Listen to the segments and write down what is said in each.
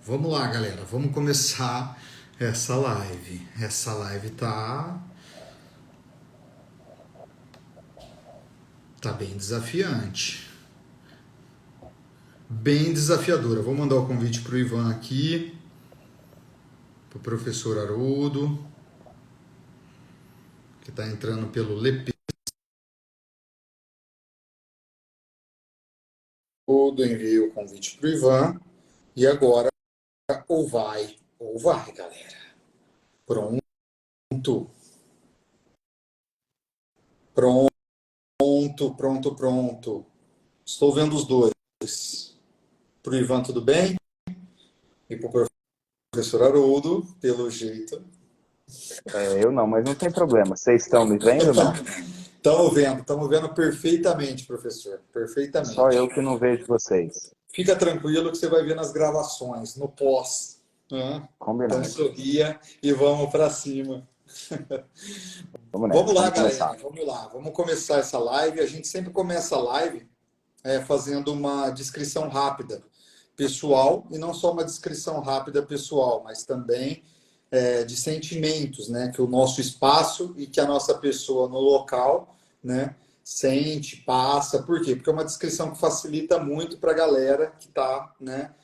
Vamos lá, galera. Vamos começar essa live. Essa live tá bem desafiante. Bem desafiadora. Vou mandar o convite pro Ivan aqui, pro professor Haroldo, que tá entrando pelo LP. Enviei o convite pro Ivan. E agora, ou vai, galera. Pronto. Pronto. Estou vendo os dois. Pro Ivan, tudo bem? E pro professor Haroldo, pelo jeito. Eu não, mas não tem problema. Vocês estão me vendo ou não? Estamos vendo perfeitamente, professor. Perfeitamente. Só eu que não vejo vocês. Fica tranquilo que você vai ver nas gravações, no pós. Combinado. Então sorria e vamos para cima. Vamos lá, começar. galera. Vamos lá. Vamos começar essa live. A gente sempre começa a live fazendo uma descrição rápida pessoal, e não só uma descrição rápida pessoal, mas também de sentimentos, né, que o nosso espaço e que a nossa pessoa no local, né, sente, passa. Por quê? Porque é uma descrição que facilita muito para a galera que está, né,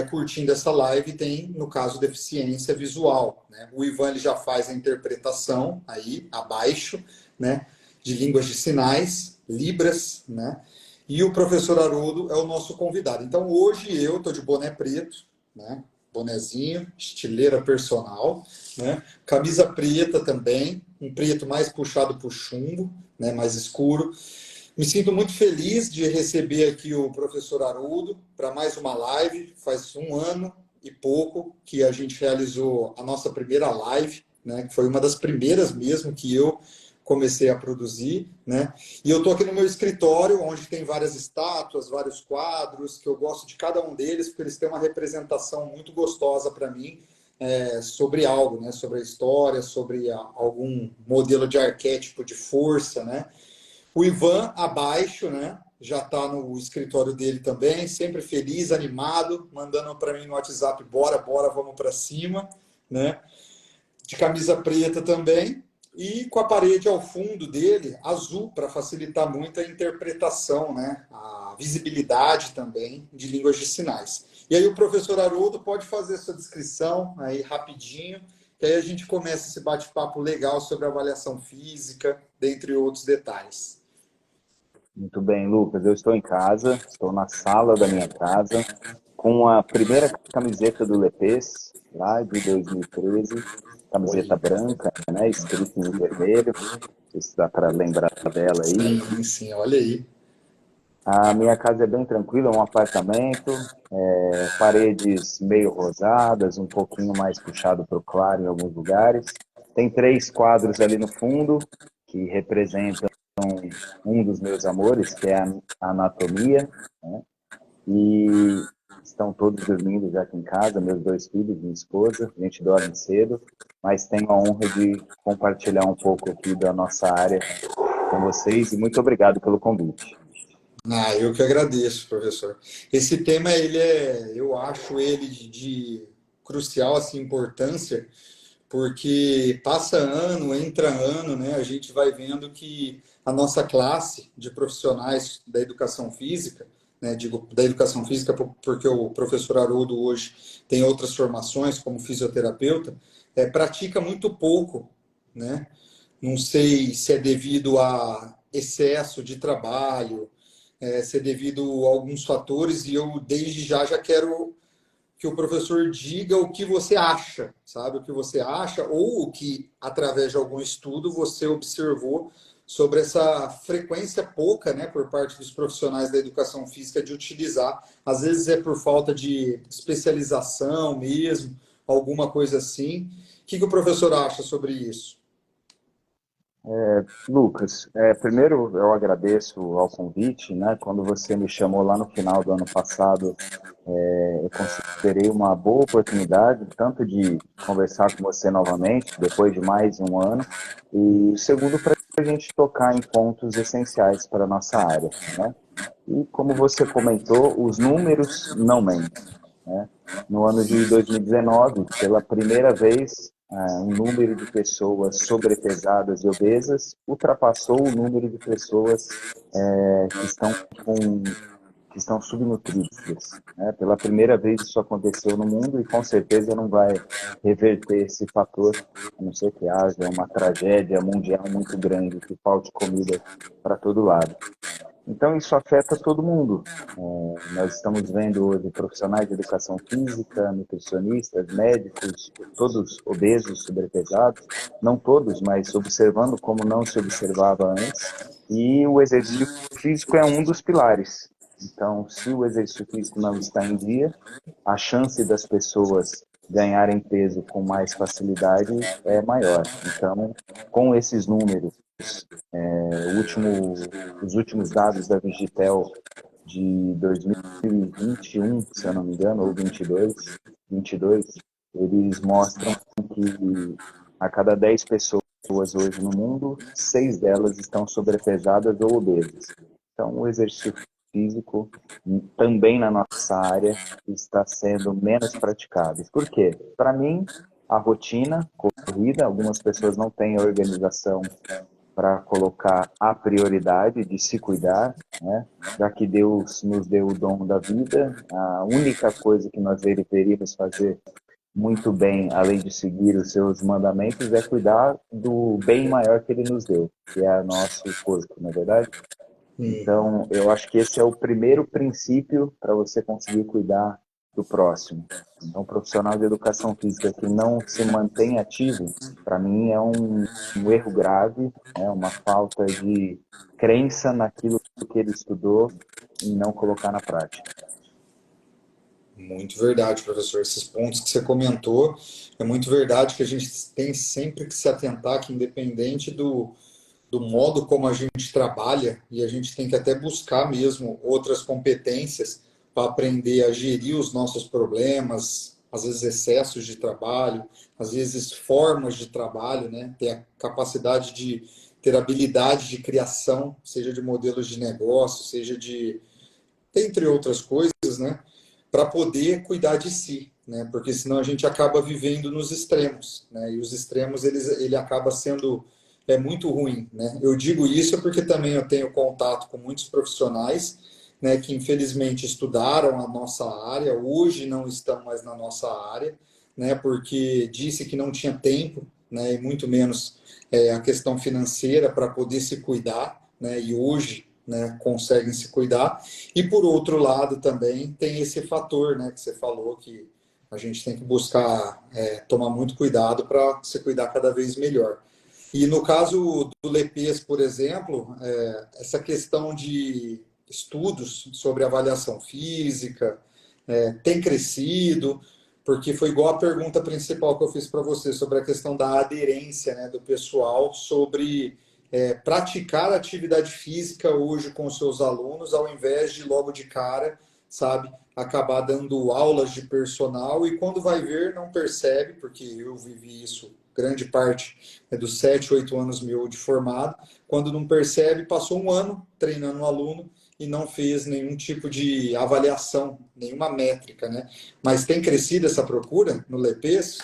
curtindo essa live e tem, no caso, deficiência visual, né? O Ivan ele já faz a interpretação aí abaixo, né, de línguas de sinais, Libras, né? E o professor Haroldo é o nosso convidado. Então, hoje eu estou de boné preto, né? Bonezinho, estileira personal, né? Camisa preta também, um preto mais puxado para o chumbo, né? Mais escuro. Me sinto muito feliz de receber aqui o professor Haroldo para mais uma live. Faz um ano e pouco que a gente realizou a nossa primeira live, né? Que foi uma das primeiras mesmo que eu comecei a produzir, né? E eu estou aqui no meu escritório, onde tem várias estátuas, vários quadros, que eu gosto de cada um deles, porque eles têm uma representação muito gostosa para mim sobre algo, né? Sobre a história, sobre algum modelo de arquétipo de força, né? O Ivan, abaixo, né? Já está no escritório dele também, sempre feliz, animado, mandando para mim no WhatsApp, bora, vamos para cima, né? De camisa preta também, e com a parede ao fundo dele, azul, para facilitar muito a interpretação, né? A visibilidade também de línguas de sinais. E aí o professor Haroldo pode fazer sua descrição aí rapidinho, que aí a gente começa esse bate-papo legal sobre avaliação física, dentre outros detalhes. Muito bem, Lucas. Eu estou em casa, estou na sala da minha casa, com a primeira camiseta do Lepês, lá de 2013, camiseta branca, né? Escrito em vermelho. Não sei se dá para lembrar dela aí. Sim, olha aí. A minha casa é bem tranquila, é um apartamento, paredes meio rosadas, um pouquinho mais puxado para o claro em alguns lugares. Tem 3 quadros ali no fundo, que representam um dos meus amores, que é a anatomia, né? E estão todos dormindo já aqui em casa, meus 2 filhos, minha esposa, a gente dorme cedo, mas tenho a honra de compartilhar um pouco aqui da nossa área com vocês, e muito obrigado pelo convite. Eu que agradeço, professor. Esse tema, eu acho ele de crucial assim, importância, porque passa ano, entra ano, né? A gente vai vendo que a nossa classe de profissionais da educação física, né? Digo da educação física porque o professor Haroldo hoje tem outras formações como fisioterapeuta, pratica muito pouco, né? Não sei se é devido a excesso de trabalho, se é devido a alguns fatores, e eu desde já quero que o professor diga o que você acha, sabe? O que você acha, ou o que, através de algum estudo, você observou sobre essa frequência pouca, né, por parte dos profissionais da educação física de utilizar. Às vezes é por falta de especialização mesmo, alguma coisa assim. O que o professor acha sobre isso? Lucas, primeiro eu agradeço ao convite, né? Quando você me chamou lá no final do ano passado, eu considerei uma boa oportunidade, tanto de conversar com você novamente, depois de mais um ano, e segundo, para a gente tocar em pontos essenciais para a nossa área, né? E como você comentou, os números não mentem. né? No ano de 2019, pela primeira vez, o número de pessoas sobrepesadas e obesas ultrapassou o número de pessoas que estão que estão subnutridas, né? Pela primeira vez isso aconteceu no mundo e com certeza não vai reverter esse fator, a não ser que haja uma tragédia mundial muito grande, que falte comida para todo lado. Então, isso afeta todo mundo. Nós estamos vendo hoje profissionais de educação física, nutricionistas, médicos, todos obesos, sobrepesados, não todos, mas observando como não se observava antes. E o exercício físico é um dos pilares. Então, se o exercício físico não está em dia, a chance das pessoas ganharem peso com mais facilidade é maior. Então, com esses números, os últimos dados da Vigitel de 2021, se eu não me engano, ou 22, eles mostram que a cada 10 pessoas hoje no mundo, 6 delas estão sobrepesadas ou obesas. Então, o exercício físico, também na nossa área, está sendo menos praticado. Por quê? Para mim, a rotina, corrida, algumas pessoas não têm organização para colocar a prioridade de se cuidar, né? Já que Deus nos deu o dom da vida, a única coisa que nós deveríamos fazer muito bem, além de seguir os seus mandamentos, é cuidar do bem maior que ele nos deu, que é o nosso corpo, na verdade? Então, eu acho que esse é o primeiro princípio para você conseguir cuidar do próximo. Então, um profissional de educação física que não se mantém ativo, para mim, é um erro grave, é uma falta de crença naquilo que ele estudou e não colocar na prática. Muito verdade, professor. Esses pontos que você comentou, é muito verdade que a gente tem sempre que se atentar que, independente do modo como a gente trabalha, e a gente tem que até buscar mesmo outras competências para aprender a gerir os nossos problemas, às vezes excessos de trabalho, às vezes formas de trabalho, né? Ter a capacidade de ter habilidade de criação, seja de modelos de negócio, seja de, entre outras coisas, né? Para poder cuidar de si, né? Porque senão a gente acaba vivendo nos extremos, né? E os extremos ele acaba sendo muito ruim, né? Eu digo isso porque também eu tenho contato com muitos profissionais, né, que infelizmente estudaram a nossa área, hoje não estão mais na nossa área, né, porque disse que não tinha tempo, né, e muito menos a questão financeira para poder se cuidar, né, e hoje, né, conseguem se cuidar. E por outro lado também tem esse fator, né, que você falou que a gente tem que buscar tomar muito cuidado para se cuidar cada vez melhor. E no caso do LEPES, por exemplo, essa questão de estudos sobre avaliação física tem crescido, porque foi igual a pergunta principal que eu fiz para você sobre a questão da aderência, né, do pessoal sobre praticar atividade física hoje com os seus alunos, ao invés de logo de cara, sabe, acabar dando aulas de personal e quando vai ver não percebe, porque eu vivi isso grande parte dos 7, 8 anos meu de formado, quando não percebe, passou um ano treinando um aluno e não fez nenhum tipo de avaliação, nenhuma métrica, né? Mas tem crescido essa procura no LEPES?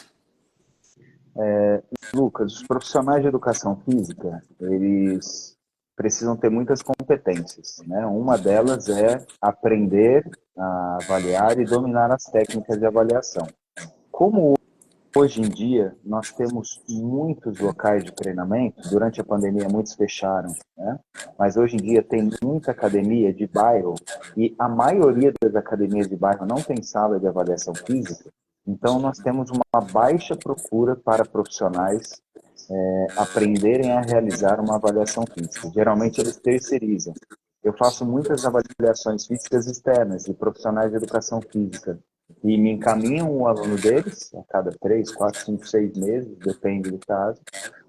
Lucas, os profissionais de educação física, eles precisam ter muitas competências, né? Uma delas é aprender a avaliar e dominar as técnicas de avaliação. Como hoje em dia nós temos muitos locais de treinamento, durante a pandemia muitos fecharam, né? Mas hoje em dia tem muita academia de bairro e a maioria das academias de bairro não tem sala de avaliação física, então nós temos uma baixa procura para profissionais aprenderem a realizar uma avaliação física. Geralmente eles terceirizam. Eu faço muitas avaliações físicas externas de profissionais de educação física e me encaminham o aluno deles a cada 3, 4, 5, 6 meses, depende do caso,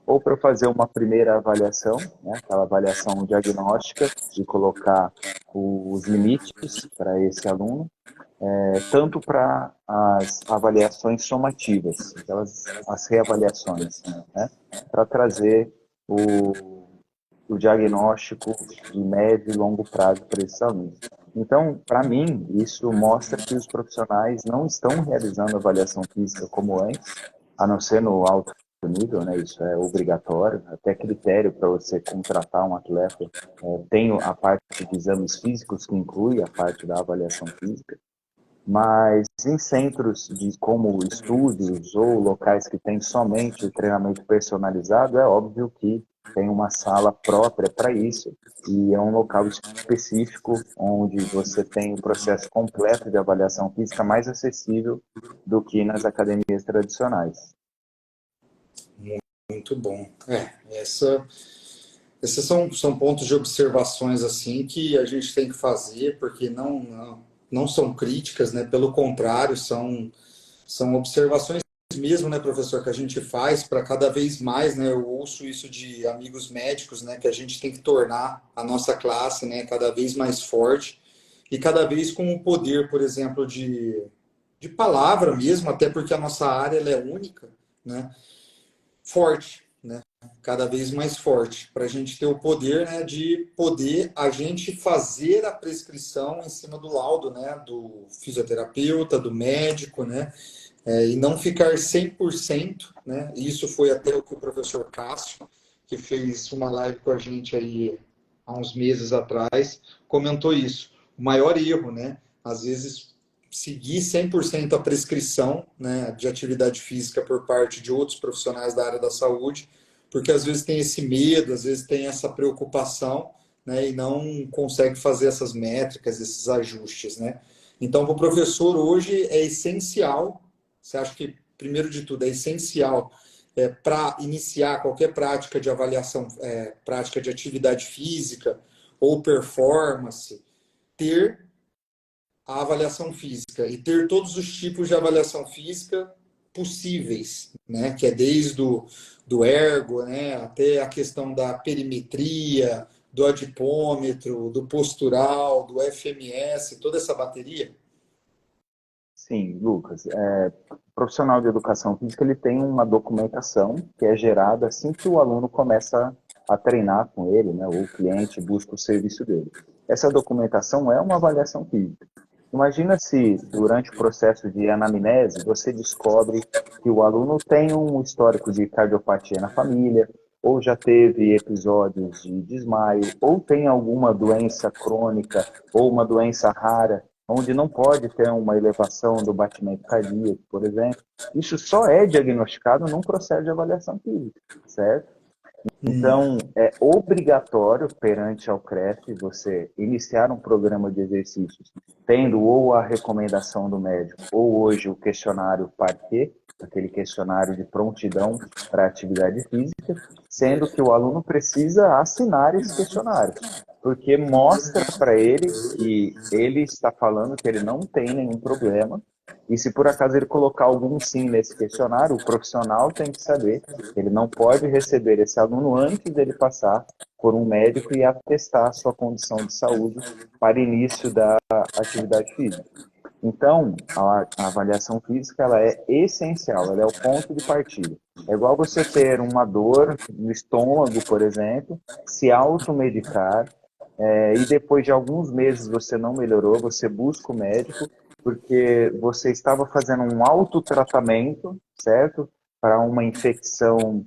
ou para fazer uma primeira avaliação, né, aquela avaliação diagnóstica, de colocar os limites para esse aluno, tanto para as avaliações somativas, as reavaliações, né, para trazer o diagnóstico de médio e longo prazo para esses alunos. Então, para mim, isso mostra que os profissionais não estão realizando avaliação física como antes, a não ser no alto nível, né? Isso é obrigatório, até critério para você contratar um atleta. Tem a parte de exames físicos, que inclui a parte da avaliação física, mas em centros de como estúdios ou locais que têm somente o treinamento personalizado, é óbvio que tem uma sala própria para isso e é um local específico onde você tem o processo completo de avaliação física mais acessível do que nas academias tradicionais. Muito bom. Esses são pontos de observações assim que a gente tem que fazer, porque não são críticas, né? Pelo contrário, são observações mesmo, né, professor, que a gente faz para cada vez mais, né? Eu ouço isso de amigos médicos, né? Que a gente tem que tornar a nossa classe, né? Cada vez mais forte e cada vez com o poder, por exemplo, de palavra mesmo, até porque a nossa área ela é única, né? Forte, né? Cada vez mais forte, para a gente ter o poder, né, de poder a gente fazer a prescrição em cima do laudo, né, do fisioterapeuta, do médico, né, e não ficar 100%, né, isso foi até o que o professor Cássio, que fez uma live com a gente aí há uns meses atrás, comentou isso. O maior erro, né, às vezes seguir 100% a prescrição, né, de atividade física por parte de outros profissionais da área da saúde, porque às vezes tem esse medo, às vezes tem essa preocupação, né, e não consegue fazer essas métricas, esses ajustes, né. Então, para o professor hoje é essencial, você acha que, primeiro de tudo, é essencial para iniciar qualquer prática de avaliação, prática de atividade física ou performance, ter a avaliação física e ter todos os tipos de avaliação física possíveis, né? Que é desde do ergo, né? Até a questão da perimetria, do adipômetro, do postural, do FMS, toda essa bateria. Sim, Lucas. O profissional de educação física ele tem uma documentação que é gerada assim que o aluno começa a treinar com ele, né, ou o cliente busca o serviço dele. Essa documentação é uma avaliação física. Imagina se, durante o processo de anamnese, você descobre que o aluno tem um histórico de cardiopatia na família, ou já teve episódios de desmaio, ou tem alguma doença crônica, ou uma doença rara, onde não pode ter uma elevação do batimento cardíaco, por exemplo. Isso só é diagnosticado num processo de avaliação física, certo? Então, é obrigatório perante ao CREF você iniciar um programa de exercícios, tendo ou a recomendação do médico, ou hoje o questionário PARQUE, aquele questionário de prontidão para atividade física, sendo que o aluno precisa assinar esse questionário, porque mostra para ele que ele está falando que ele não tem nenhum problema, e se por acaso ele colocar algum sim nesse questionário, o profissional tem que saber que ele não pode receber esse aluno antes dele passar por um médico e atestar a sua condição de saúde para início da atividade física. Então, a avaliação física ela é essencial, ela é o ponto de partida. É igual você ter uma dor no estômago, por exemplo, se automedicar, e depois de alguns meses você não melhorou, você busca o médico, porque você estava fazendo um autotratamento, certo? Para uma infecção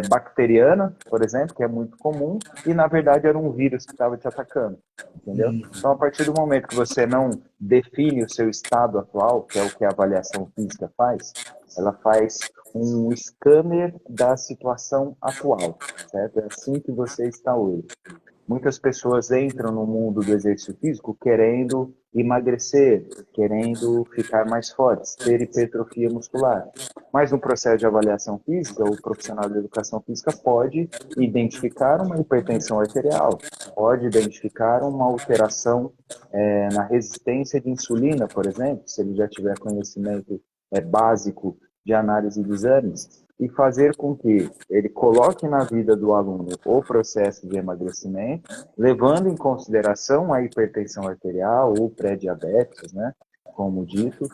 bacteriana, por exemplo, que é muito comum, e na verdade era um vírus que estava te atacando, entendeu? Então, a partir do momento que você não define o seu estado atual, que é o que a avaliação física faz, ela faz um scanner da situação atual, certo? É assim que você está hoje. Muitas pessoas entram no mundo do exercício físico querendo emagrecer, querendo ficar mais fortes, ter hipertrofia muscular. Mas no processo de avaliação física, o profissional de educação física pode identificar uma hipertensão arterial, pode identificar uma alteração na resistência de insulina, por exemplo, se ele já tiver conhecimento básico de análise de exames, e fazer com que ele coloque na vida do aluno o processo de emagrecimento, levando em consideração a hipertensão arterial ou pré-diabetes, né, como dito,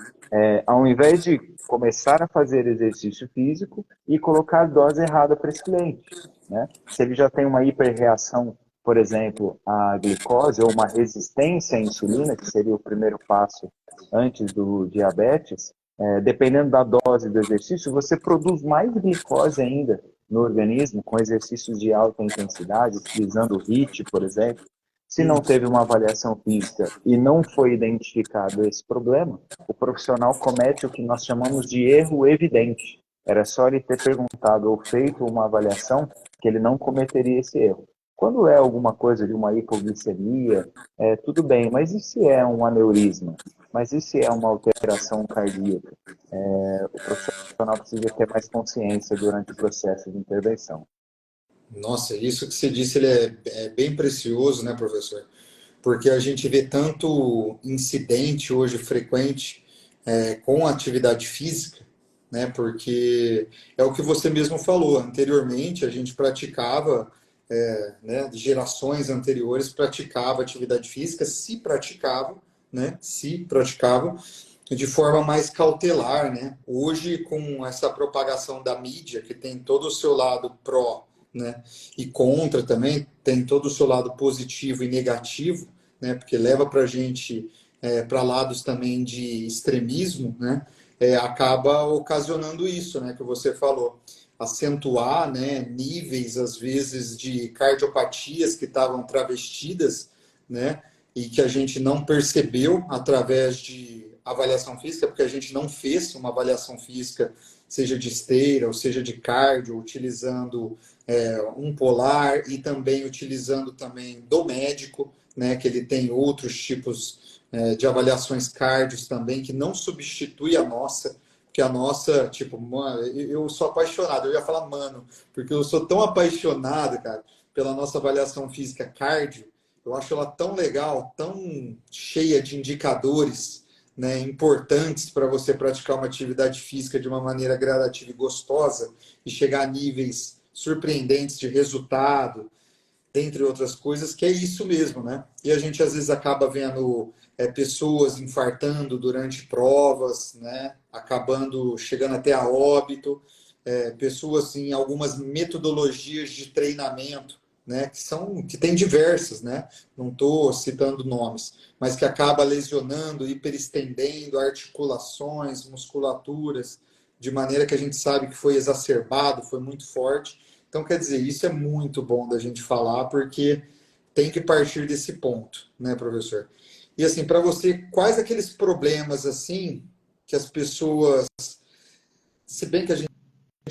ao invés de começar a fazer exercício físico e colocar a dose errada para esse cliente. Né? Se ele já tem uma hiperreação por exemplo, a glicose ou uma resistência à insulina, que seria o primeiro passo antes do diabetes, dependendo da dose do exercício, você produz mais glicose ainda no organismo com exercícios de alta intensidade, utilizando o HIIT, por exemplo. Se não Isso. teve uma avaliação física e não foi identificado esse problema, o profissional comete o que nós chamamos de erro evidente. Era só ele ter perguntado ou feito uma avaliação que ele não cometeria esse erro. Quando é alguma coisa de uma hipoglicemia, tudo bem, mas e se é um aneurisma? Mas e se é uma alteração cardíaca? O profissional precisa ter mais consciência durante o processo de intervenção. Nossa, isso que você disse, ele é bem precioso, né, professor? Porque a gente vê tanto incidente hoje frequente com a atividade física, né? Porque é o que você mesmo falou. Anteriormente, a gente praticava, né, de gerações anteriores, praticava atividade física, se praticava, né? Se praticava de forma mais cautelar, né? Hoje, com essa propagação da mídia, que tem todo o seu lado pró, né, e contra também, tem todo o seu lado positivo e negativo, né? Porque leva para a gente para lados também de extremismo, né? Acaba ocasionando isso, né? Que você falou, acentuar, né? Níveis às vezes de cardiopatias que estavam travestidas, né? E que a gente não percebeu através de avaliação física, porque a gente não fez uma avaliação física, seja de esteira ou seja de cardio, utilizando um polar e também utilizando também do médico, né, que ele tem outros tipos de avaliações cardios também, que não substitui a nossa, porque a nossa, tipo, mano, eu sou apaixonado, eu ia falar mano, porque eu sou tão apaixonado, cara, pela nossa avaliação física cardio, eu acho ela tão legal, tão cheia de indicadores, né, importantes para você praticar uma atividade física de uma maneira gradativa e gostosa e chegar a níveis surpreendentes de resultado, dentre outras coisas, que é isso mesmo, né? E a gente às vezes acaba vendo pessoas infartando durante provas, né? Acabando chegando até a óbito, pessoas em algumas metodologias de treinamento, né? Que tem diversas, né? Não estou citando nomes, mas que acaba lesionando, hiperestendendo articulações, musculaturas, de maneira que a gente sabe que foi exacerbado, foi muito forte. Então, quer dizer, isso é muito bom da gente falar, porque tem que partir desse ponto, né, professor? E assim, para você, quais aqueles problemas assim que as pessoas, se bem que a gente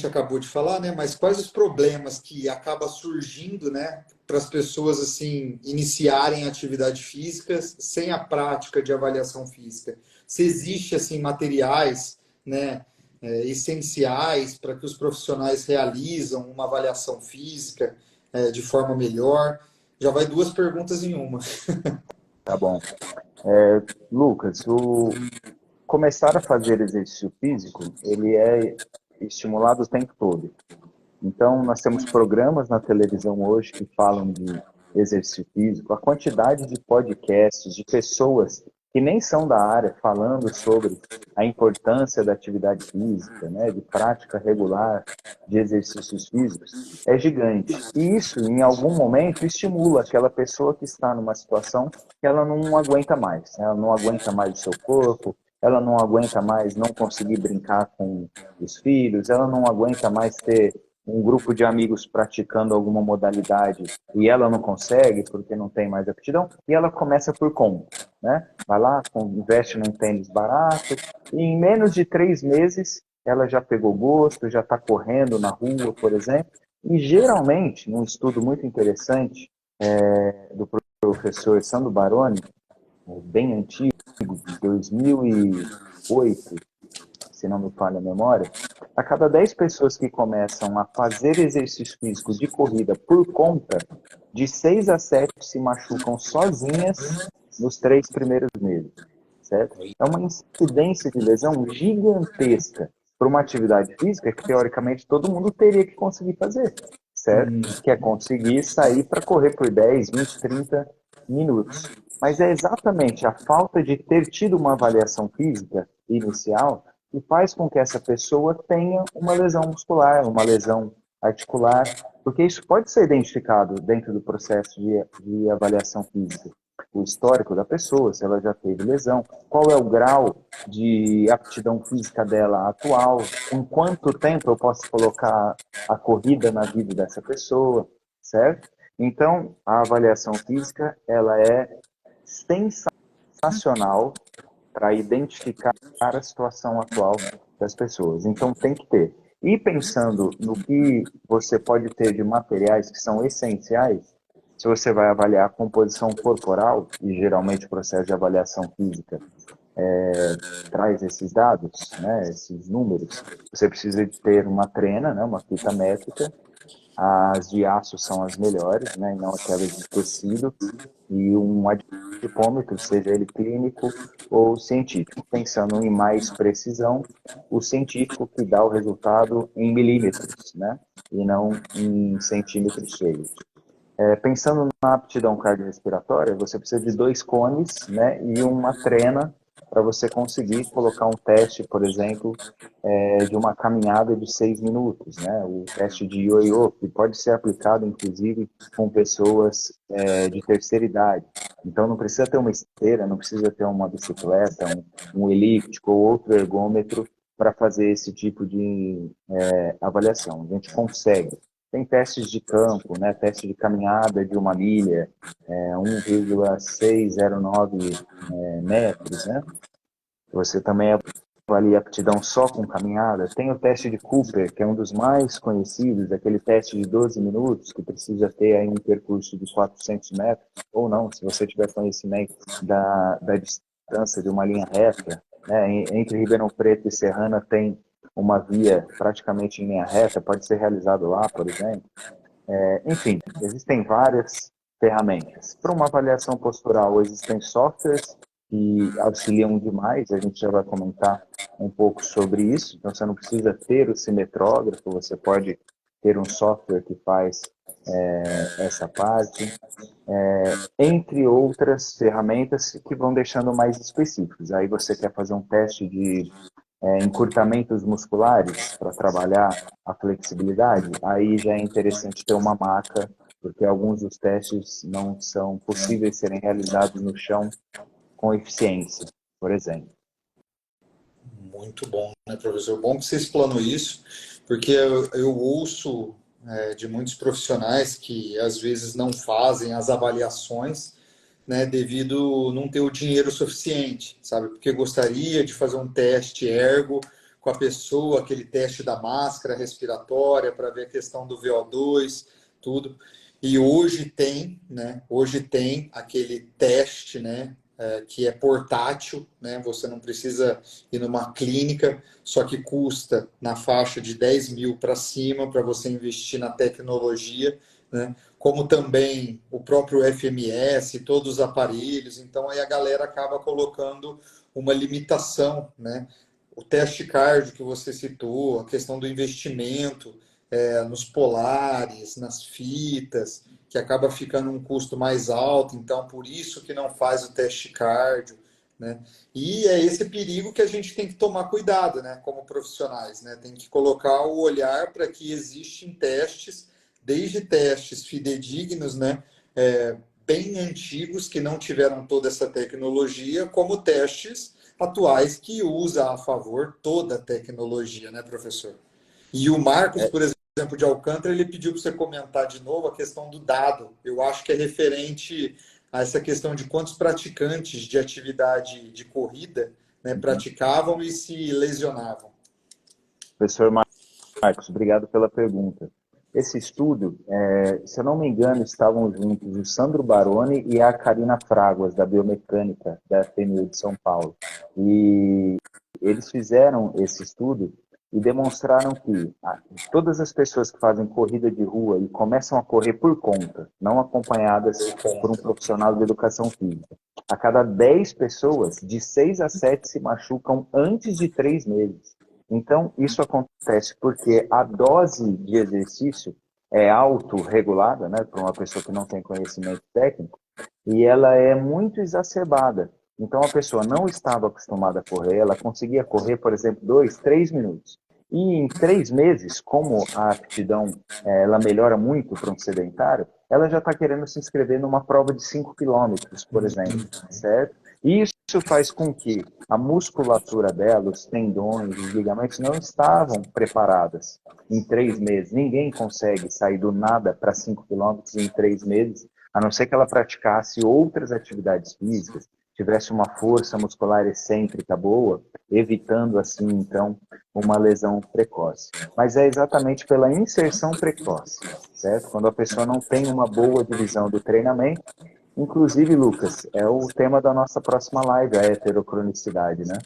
acabou de falar, né, mas quais os problemas que acaba surgindo, né, para as pessoas assim iniciarem atividade física sem a prática de avaliação física? Se existe assim materiais, né, essenciais para que os profissionais realizam uma avaliação física de forma melhor? Já vai duas perguntas em uma. Tá bom. Lucas, começar a fazer exercício físico, ele é estimulado o tempo todo. Então, nós temos programas na televisão hoje que falam de exercício físico, a quantidade de podcasts, de pessoas que nem são da área falando sobre a importância da atividade física, né, de prática regular de exercícios físicos, é gigante. E isso, em algum momento, estimula aquela pessoa que está numa situação que ela não aguenta mais, né? Ela não aguenta mais o seu corpo, ela não aguenta mais não conseguir brincar com os filhos, ela não aguenta mais ter um grupo de amigos praticando alguma modalidade e ela não consegue porque não tem mais aptidão, e ela começa por conta, né? Vai lá, investe num tênis barato e em menos de 3 meses ela já pegou gosto, já está correndo na rua, por exemplo, e geralmente, num estudo muito interessante do professor Sandro Baroni, bem antigo, de 2008, se não me falha a memória, a cada 10 pessoas que começam a fazer exercício físico de corrida por conta, de 6 a 7 se machucam sozinhas nos 3 primeiros meses, certo? É uma incidência de lesão gigantesca para uma atividade física que, teoricamente, todo mundo teria que conseguir fazer, certo? Que é conseguir sair para correr por 10, 20, 30 minutos. Mas é exatamente a falta de ter tido uma avaliação física inicial que faz com que essa pessoa tenha uma lesão muscular, uma lesão articular, porque isso pode ser identificado dentro do processo de avaliação física. O histórico da pessoa, se ela já teve lesão, qual é o grau de aptidão física dela atual, em quanto tempo eu posso colocar a corrida na vida dessa pessoa, certo? Então, a avaliação física, ela é sensacional para identificar a situação atual das pessoas. Então, tem que ter. E pensando no que você pode ter de materiais que são essenciais, se você vai avaliar a composição corporal, e geralmente o processo de avaliação física traz esses dados, né, esses números, você precisa de ter uma trena, né, uma fita métrica. As de aço são as melhores, né, e não aquelas de tecido, e um adipômetro, seja ele clínico ou científico. Pensando em mais precisão, o científico que dá o resultado em milímetros, né, e não em centímetros cheios. Pensando na aptidão cardiorrespiratória, você precisa de 2 cones, né, e uma trena para você conseguir colocar um teste, por exemplo, de uma caminhada de 6 minutos, né, o teste de ioiô, que pode ser aplicado, inclusive, com pessoas de terceira idade. Então, não precisa ter uma esteira, não precisa ter uma bicicleta, um elíptico ou outro ergômetro para fazer esse tipo de avaliação. A gente consegue. Tem testes de campo, né? Teste de caminhada de 1 milha, 1,609 metros, né? Você também avalia aptidão só com caminhada. Tem o teste de Cooper, que é um dos mais conhecidos, aquele teste de 12 minutos, que precisa ter aí um percurso de 400 metros, ou não, se você tiver conhecimento da distância de uma linha reta, né? Entre Ribeirão Preto e Serrana tem uma via praticamente em linha reta, pode ser realizado lá, por exemplo. Enfim, existem várias ferramentas. Para uma avaliação postural, existem softwares que auxiliam demais, a gente já vai comentar um pouco sobre isso. Então, você não precisa ter o cimetrógrafo, você pode ter um software que faz essa parte, entre outras ferramentas que vão deixando mais específicos. Aí você quer fazer um teste de encurtamentos musculares para trabalhar a flexibilidade, aí já é interessante ter uma maca, porque alguns dos testes não são possíveis serem realizados no chão com eficiência, por exemplo. Muito bom, né, professor? Bom que você explanou isso, porque eu ouço de muitos profissionais que às vezes não fazem as avaliações, né, devido não ter o dinheiro suficiente, sabe? Porque gostaria de fazer um teste ergo com a pessoa, aquele teste da máscara respiratória para ver a questão do VO2, tudo. E hoje tem, né? Hoje tem aquele teste, né? Que é portátil, né? Você não precisa ir numa clínica, só que custa na faixa de 10 mil para cima para você investir na tecnologia, né? Como também o próprio FMS, todos os aparelhos. Então, aí a galera acaba colocando uma limitação, né? O teste cardio que você citou, a questão do investimento nos polares, nas fitas, que acaba ficando um custo mais alto. Então, por isso que não faz o teste cardio, né? E é esse perigo que a gente tem que tomar cuidado, né? Como profissionais, né? Tem que colocar o olhar para que existem testes, desde testes fidedignos, né? Bem antigos que não tiveram toda essa tecnologia, como testes atuais que usa a favor toda a tecnologia, né, professor? E o Marcos, por exemplo, de Alcântara, ele pediu para você comentar de novo a questão do dado. Eu acho que é referente a essa questão de quantos praticantes de atividade de corrida, né, praticavam e se lesionavam. Professor Marcos, obrigado pela pergunta. Esse estudo, se eu não me engano, estavam juntos o Sandro Baroni e a Karina Fraguas, da Biomecânica, da FMU de São Paulo. E eles fizeram esse estudo e demonstraram que todas as pessoas que fazem corrida de rua e começam a correr por conta, não acompanhadas por um profissional de educação física, a cada 10 pessoas, de 6 a 7 se machucam antes de 3 meses. Então, isso acontece porque a dose de exercício é autorregulada, né, para uma pessoa que não tem conhecimento técnico, e ela é muito exacerbada. Então, a pessoa não estava acostumada a correr, ela conseguia correr, por exemplo, 2, 3 minutos. E em 3 meses, como a aptidão ela melhora muito para um sedentário, ela já está querendo se inscrever numa prova de 5 quilômetros, por exemplo, certo? E isso faz com que a musculatura dela, os tendões, os ligamentos não estavam preparadas em 3 meses. Ninguém consegue sair do nada para 5 quilômetros em 3 meses, a não ser que ela praticasse outras atividades físicas, tivesse uma força muscular excêntrica boa, evitando assim, então, uma lesão precoce. Mas é exatamente pela inserção precoce, certo? Quando a pessoa não tem uma boa divisão do treinamento. Inclusive, Lucas, é o tema da nossa próxima live, a heterocronicidade, né?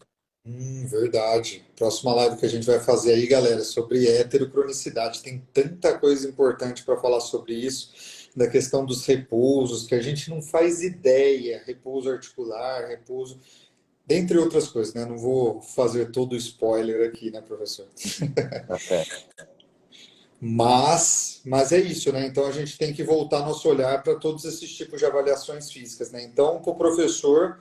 Verdade. Próxima live que a gente vai fazer aí, galera, sobre heterocronicidade. Tem tanta coisa importante para falar sobre isso, da questão dos repousos, que a gente não faz ideia. Repouso articular, repouso, dentre outras coisas, né? Não vou fazer todo o spoiler aqui, né, professor? Tá certo. Mas é isso, né? Então a gente tem que voltar nosso olhar para todos esses tipos de avaliações físicas, né? Então, para o professor,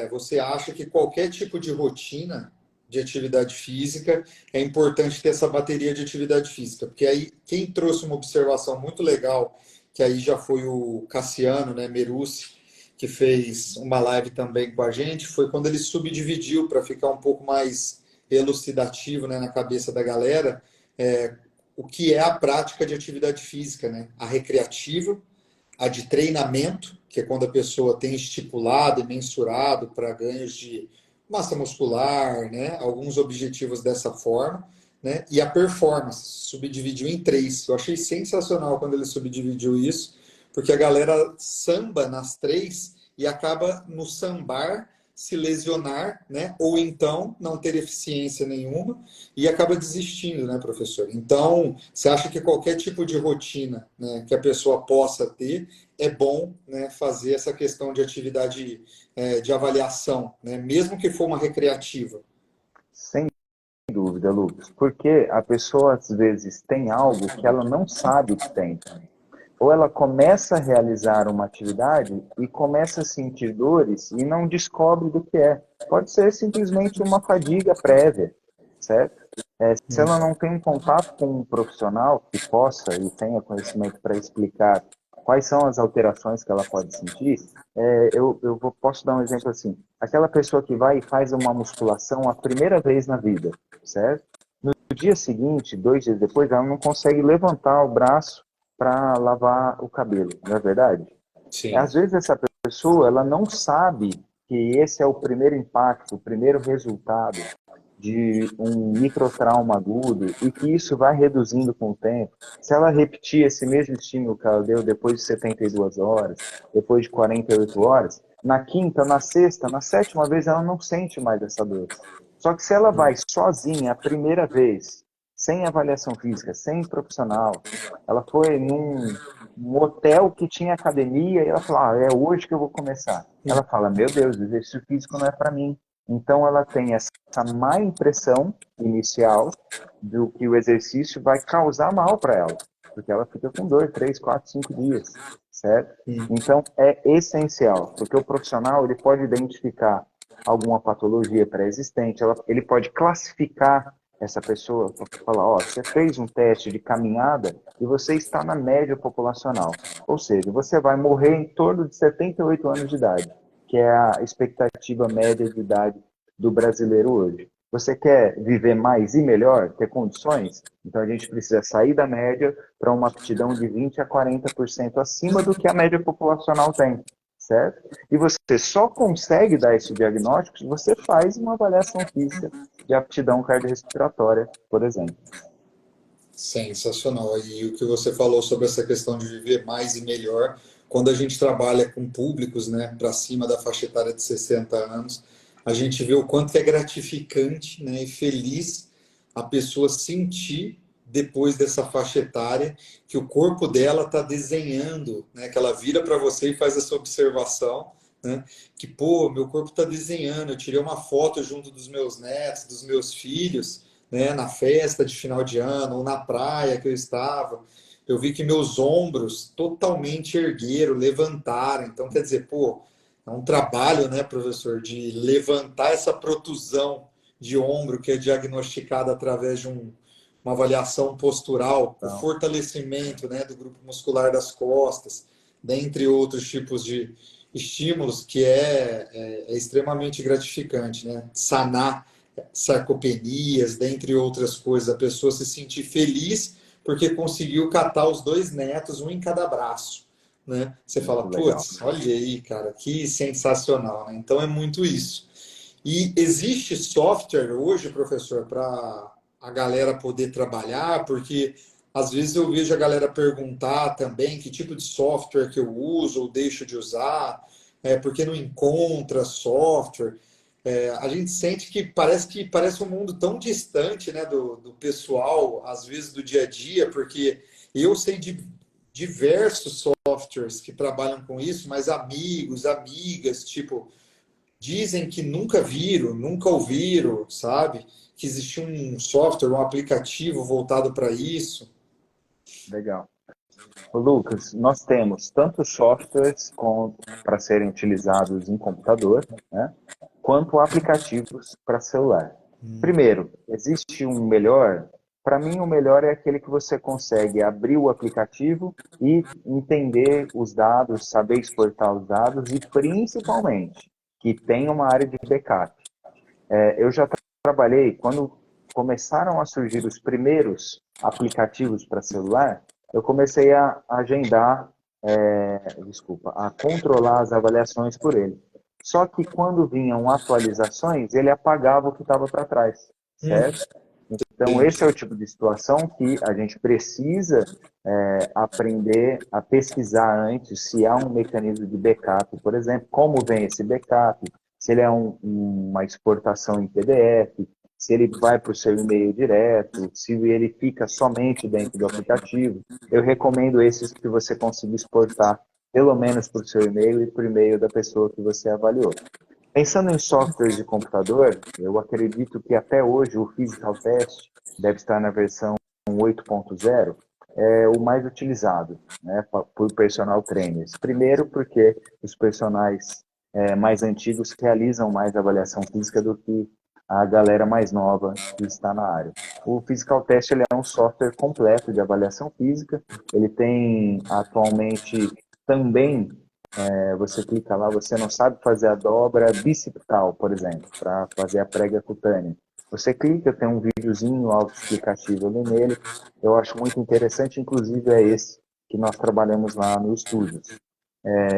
você acha que qualquer tipo de rotina de atividade física é importante ter essa bateria de atividade física, porque aí quem trouxe uma observação muito legal, que aí já foi o Cassiano, né, Merucci, que fez uma live também com a gente, foi quando ele subdividiu para ficar um pouco mais elucidativo, né, na cabeça da galera, o que é a prática de atividade física, né? A recreativa, a de treinamento, que é quando a pessoa tem estipulado e mensurado para ganhos de massa muscular, né? Alguns objetivos dessa forma, né? E a performance, subdividiu em três. Eu achei sensacional quando ele subdividiu isso, porque a galera samba nas três e acaba no sambar se lesionar, né? Ou então não ter eficiência nenhuma e acaba desistindo, né, professor? Então, você acha que qualquer tipo de rotina, né, que a pessoa possa ter, é bom, né, fazer essa questão de atividade de avaliação, né, mesmo que for uma recreativa? Sem dúvida, Lucas, porque a pessoa às vezes tem algo que ela não sabe que tem. Ou ela começa a realizar uma atividade e começa a sentir dores e não descobre do que é. Pode ser simplesmente uma fadiga prévia, certo? Se ela não tem um contato com um profissional que possa e tenha conhecimento para explicar quais são as alterações que ela pode sentir, posso dar um exemplo assim. Aquela pessoa que vai e faz uma musculação a primeira vez na vida, certo? No dia seguinte, 2 dias depois, ela não consegue levantar o braço para lavar o cabelo, não é verdade? Sim. Às vezes essa pessoa ela não sabe que esse é o primeiro impacto, o primeiro resultado de um microtrauma agudo e que isso vai reduzindo com o tempo. Se ela repetir esse mesmo estímulo que ela deu depois de 72 horas, depois de 48 horas, na quinta, na sexta, na sétima vez ela não sente mais essa dor. Só que se ela vai sozinha a primeira vez, sem avaliação física, sem profissional, ela foi num hotel que tinha academia e ela falou, é hoje que eu vou começar. Ela fala, meu Deus, o exercício físico não é para mim. Então ela tem essa má impressão inicial do que o exercício vai causar mal para ela, porque ela fica com 2, 3, 4, 5 dias, certo? Então é essencial, porque o profissional ele pode identificar alguma patologia pré-existente, ele pode classificar essa pessoa, falar, ó, você fez um teste de caminhada e você está na média populacional, ou seja, você vai morrer em torno de 78 anos de idade, que é a expectativa média de idade do brasileiro hoje. Você quer viver mais e melhor, ter condições? Então a gente precisa sair da média para uma aptidão de 20 a 40% acima do que a média populacional tem, certo? E você só consegue dar esse diagnóstico se você faz uma avaliação física de aptidão cardiorrespiratória, por exemplo. Sensacional. E o que você falou sobre essa questão de viver mais e melhor, quando a gente trabalha com públicos, né, para cima da faixa etária de 60 anos, a gente vê o quanto que é gratificante, né, e feliz a pessoa sentir depois dessa faixa etária que o corpo dela está desenhando, né, que ela vira para você e faz essa observação, né, que pô, meu corpo está desenhando, eu tirei uma foto junto dos meus netos, dos meus filhos, né, na festa de final de ano ou na praia que eu estava, eu vi que meus ombros totalmente ergueram, levantaram. Então, quer dizer, pô, é um trabalho, né, professor, de levantar essa protusão de ombro que é diagnosticada através de uma avaliação postural, o Então, fortalecimento, né, do grupo muscular das costas, dentre outros tipos de estímulos, que é extremamente gratificante, né? Sanar sarcopenias, dentre outras coisas, a pessoa se sentir feliz porque conseguiu catar os dois netos, um em cada braço, né? Você fala, muito legal. putz, olha aí, cara, que sensacional, né? Então é muito isso. E existe software hoje, professor, para a galera poder trabalhar, porque às vezes eu vejo a galera perguntar também que tipo de software que eu uso ou deixo de usar, porque não encontra software. A gente sente que parece um mundo tão distante, né, do pessoal, às vezes do dia a dia, porque eu sei de diversos softwares que trabalham com isso, mas amigos, amigas, tipo, dizem que nunca viram, nunca ouviram, sabe? Que existia um software, um aplicativo voltado para isso. Legal. Ô, Lucas, nós temos tanto softwares para serem utilizados em computador, né, quanto aplicativos para celular. Primeiro, existe um melhor? Para mim, o melhor é aquele que você consegue abrir o aplicativo e entender os dados, saber exportar os dados e, principalmente, que tem uma área de backup. Eu já trabalhei, quando começaram a surgir os primeiros aplicativos para celular, eu comecei a agendar, a controlar as avaliações por ele. Só que quando vinham atualizações, ele apagava o que estava para trás, certo? Então, esse é o tipo de situação que a gente precisa aprender a pesquisar antes se há um mecanismo de backup, por exemplo, como vem esse backup, se ele é uma exportação em PDF, se ele vai para o seu e-mail direto, se ele fica somente dentro do aplicativo. Eu recomendo esses que você consiga exportar pelo menos para o seu e-mail e para o e-mail da pessoa que você avaliou. Pensando em softwares de computador, eu acredito que até hoje o Physical Test deve estar na versão 8.0, é o mais utilizado, né, por personal trainers. Primeiro porque os personagens mais antigos realizam mais avaliação física do que a galera mais nova que está na área. O Physical Test ele é um software completo de avaliação física, ele tem atualmente também você clica lá, você não sabe fazer a dobra bicipital, por exemplo, para fazer a prega cutânea. Você clica, tem um videozinho autoexplicativo ali nele. Eu acho muito interessante, inclusive é esse que nós trabalhamos lá no estúdio.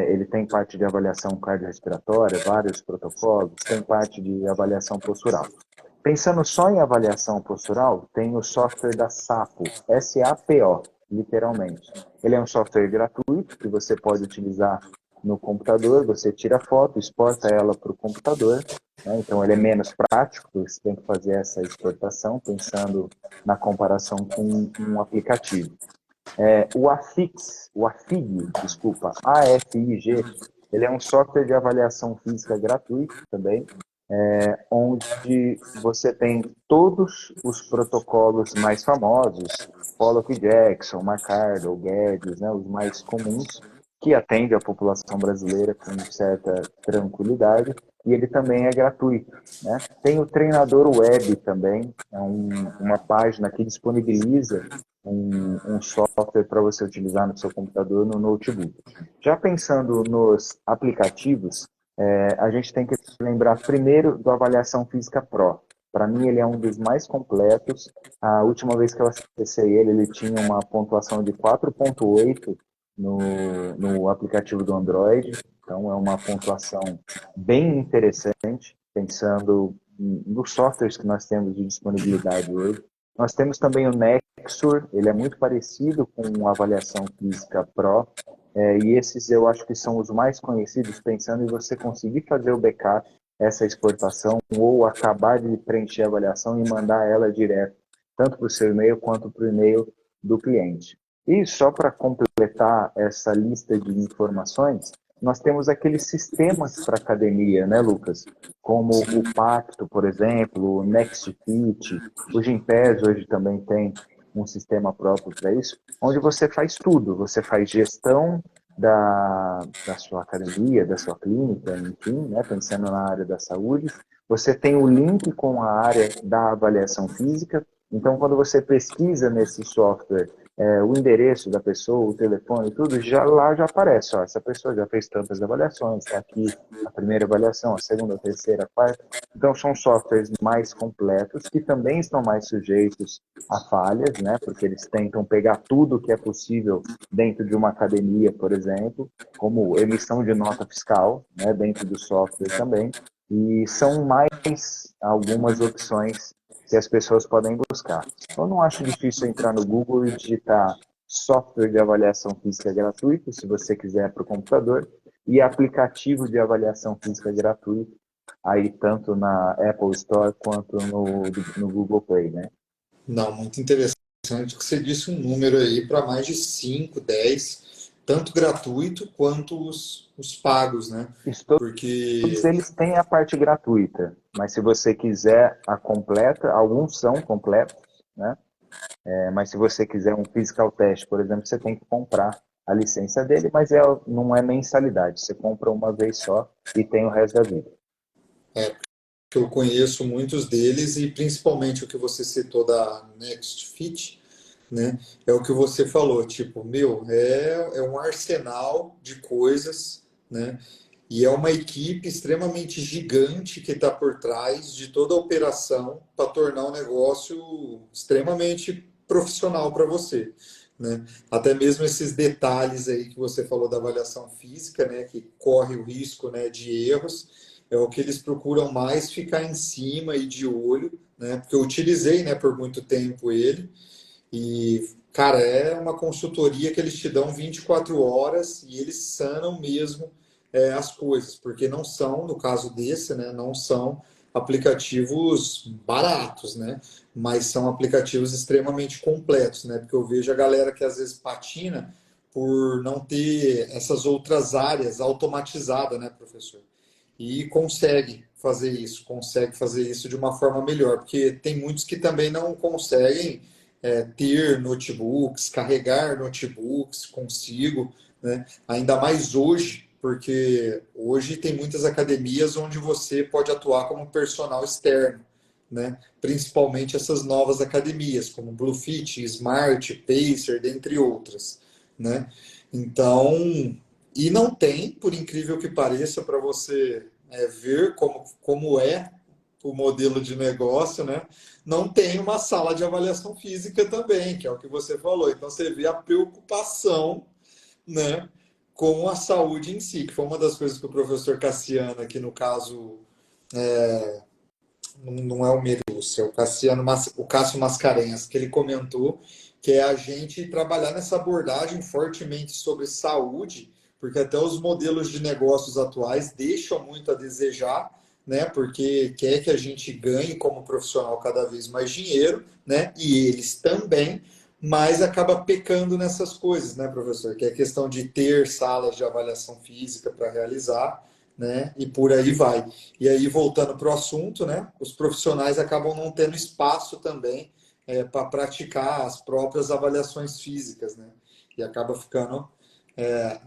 Ele tem parte de avaliação cardiorrespiratória, vários protocolos, tem parte de avaliação postural. Pensando só em avaliação postural, tem o software da SAPO, SAPO, literalmente. Ele é um software gratuito que você pode utilizar no computador, você tira a foto, exporta ela para o computador, né? Então ele é menos prático, você tem que fazer essa exportação, pensando na comparação com um aplicativo. Desculpa, AFIG, ele é um software de avaliação física gratuito também, onde você tem todos os protocolos mais famosos, Pollock Jackson, McArdle, Guedes, né, os mais comuns, que atende a população brasileira com certa tranquilidade, e ele também é gratuito. Né? Tem o treinador web também, é uma página que disponibiliza um software para você utilizar no seu computador, no notebook. Já pensando nos aplicativos, a gente tem que lembrar primeiro do Avaliação Física Pro. Para mim, ele é um dos mais completos. A última vez que eu acessei ele, ele tinha uma pontuação de 4.8 no aplicativo do Android. Então, é uma pontuação bem interessante, pensando nos softwares que nós temos de disponibilidade hoje. Nós temos também o Nexur, ele é muito parecido com a Avaliação Física Pro, e esses eu acho que são os mais conhecidos, pensando em você conseguir fazer o backup, essa exportação, ou acabar de preencher a avaliação e mandar ela direto, tanto para o seu e-mail quanto para o e-mail do cliente. E só para completar essa lista de informações, nós temos aqueles sistemas para academia, né, Lucas? Como o Pacto, por exemplo, o NextFit, o Gympass hoje também tem um sistema próprio para isso, onde você faz tudo. Você faz gestão da sua academia, da sua clínica, enfim, né, pensando na área da saúde. você tem o link com a área da avaliação física. Então, quando você pesquisa nesse software o endereço da pessoa, o telefone, tudo, lá já aparece, ó, essa pessoa já fez tantas avaliações, está aqui a primeira avaliação, a segunda, a terceira, a quarta. Então, são softwares mais completos, que também estão mais sujeitos a falhas, né? Porque eles tentam pegar tudo que é possível dentro de uma academia, por exemplo, como emissão de nota fiscal, né? Dentro do software também. E são mais algumas opções que as pessoas podem buscar. Eu não acho difícil entrar no Google e digitar software de avaliação física gratuito, se você quiser para o computador, e aplicativo de avaliação física gratuito, aí tanto na Apple Store quanto no Google Play, né? Não, muito interessante que você disse um número aí para mais de 5, 10, tanto gratuito quanto os pagos, né? Isso, todos Porque eles têm a parte gratuita, mas se você quiser a completa, alguns são completos, né? Mas se você quiser um physical test, por exemplo, você tem que comprar a licença dele, mas não é mensalidade, você compra uma vez só e tem o resto da vida. eu conheço muitos deles e principalmente o que você citou da Next Fit, né? É o que você falou, tipo, meu, é um arsenal de coisas, né? E é uma equipe extremamente gigante que está por trás de toda a operação para tornar o negócio extremamente profissional para você, né? Até mesmo esses detalhes aí que você falou da avaliação física, né? Que corre o risco, né? De erros, é o que eles procuram mais ficar em cima e de olho, né? Porque eu utilizei, né? Por muito tempo ele e, cara, é uma consultoria que eles te dão 24 horas e eles sanam mesmo as coisas, porque não são, no caso desse, né, não são aplicativos baratos, né? Mas são aplicativos extremamente completos, né? Porque eu vejo a galera que às vezes patina por não ter essas outras áreas automatizadas, né, professor? E consegue fazer isso de uma forma melhor, porque tem muitos que também não conseguem ter notebooks, carregar notebooks consigo, né? Ainda mais hoje, porque hoje tem muitas academias onde você pode atuar como personal externo, né? Principalmente essas novas academias, como Bluefit, Smart, Pacer, dentre outras, né? Então, e não tem, por incrível que pareça, para você ver como é o modelo de negócio, né? Não tem uma sala de avaliação física também, que é o que você falou. Então você vê a preocupação, né, com a saúde em si, que foi uma das coisas que o professor Cassiano, aqui no caso, não é o Merusso, é o Cassiano, o Cássio Mascarenhas, que ele comentou, que é a gente trabalhar nessa abordagem fortemente sobre saúde, porque até os modelos de negócios atuais deixam muito a desejar, né? Porque quer que a gente ganhe como profissional cada vez mais dinheiro, né? E eles também, mas acaba pecando nessas coisas, né, professor? Que é a questão de ter salas de avaliação física para realizar, né? E por aí vai. E aí, voltando para o assunto, né? Os profissionais acabam não tendo espaço também para praticar as próprias avaliações físicas, né? E acaba ficando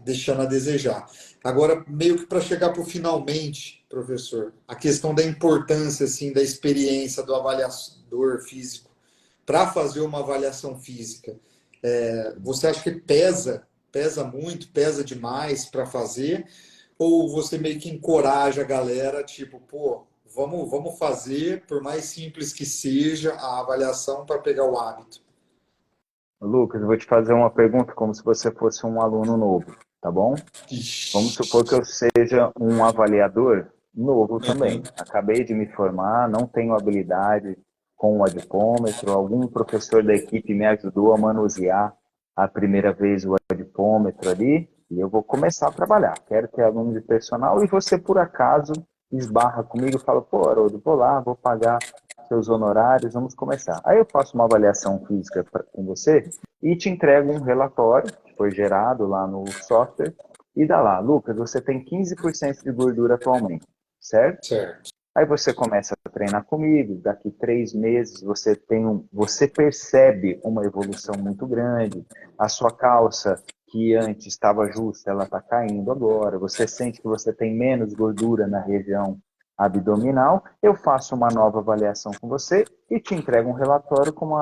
deixando a desejar. Agora, meio que para chegar para o finalmente, professor, a questão da importância assim da experiência do avaliador físico para fazer uma avaliação física, você acha que pesa muito, pesa demais para fazer? Ou você meio que encoraja a galera, tipo, pô, vamos fazer, por mais simples que seja, a avaliação para pegar o hábito? Lucas, eu vou te fazer uma pergunta como se você fosse um aluno novo, tá bom? Vamos Ixi. supor que eu seja um avaliador novo também. Acabei de me formar, não tenho habilidade com o adipômetro. Algum professor da equipe me ajudou a manusear a primeira vez o adipômetro ali e eu vou começar a trabalhar. Quero ter aluno de personal e você, por acaso, esbarra comigo e fala, pô, Haroldo, vou lá, vou pagar seus honorários, vamos começar. Aí eu faço uma avaliação física com você e te entrego um relatório que foi gerado lá no software e dá lá, Lucas, você tem 15% de gordura atualmente, certo? Certo. Aí você começa a treinar comigo, daqui 3 meses você percebe uma evolução muito grande, a sua calça que antes estava justa, ela está caindo agora, você sente que você tem menos gordura na região abdominal, eu faço uma nova avaliação com você e te entrego um relatório com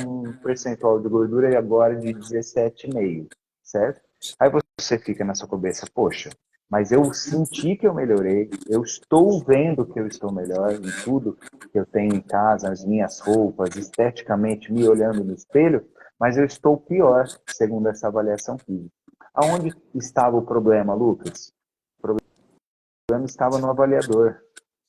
um percentual de gordura agora de 17,5, certo? Aí você fica na sua cabeça, poxa, mas eu senti que eu melhorei, eu estou vendo que eu estou melhor em tudo que eu tenho em casa, as minhas roupas, esteticamente me olhando no espelho, mas eu estou pior, segundo essa avaliação física. Aonde estava o problema, Lucas? O problema estava no avaliador.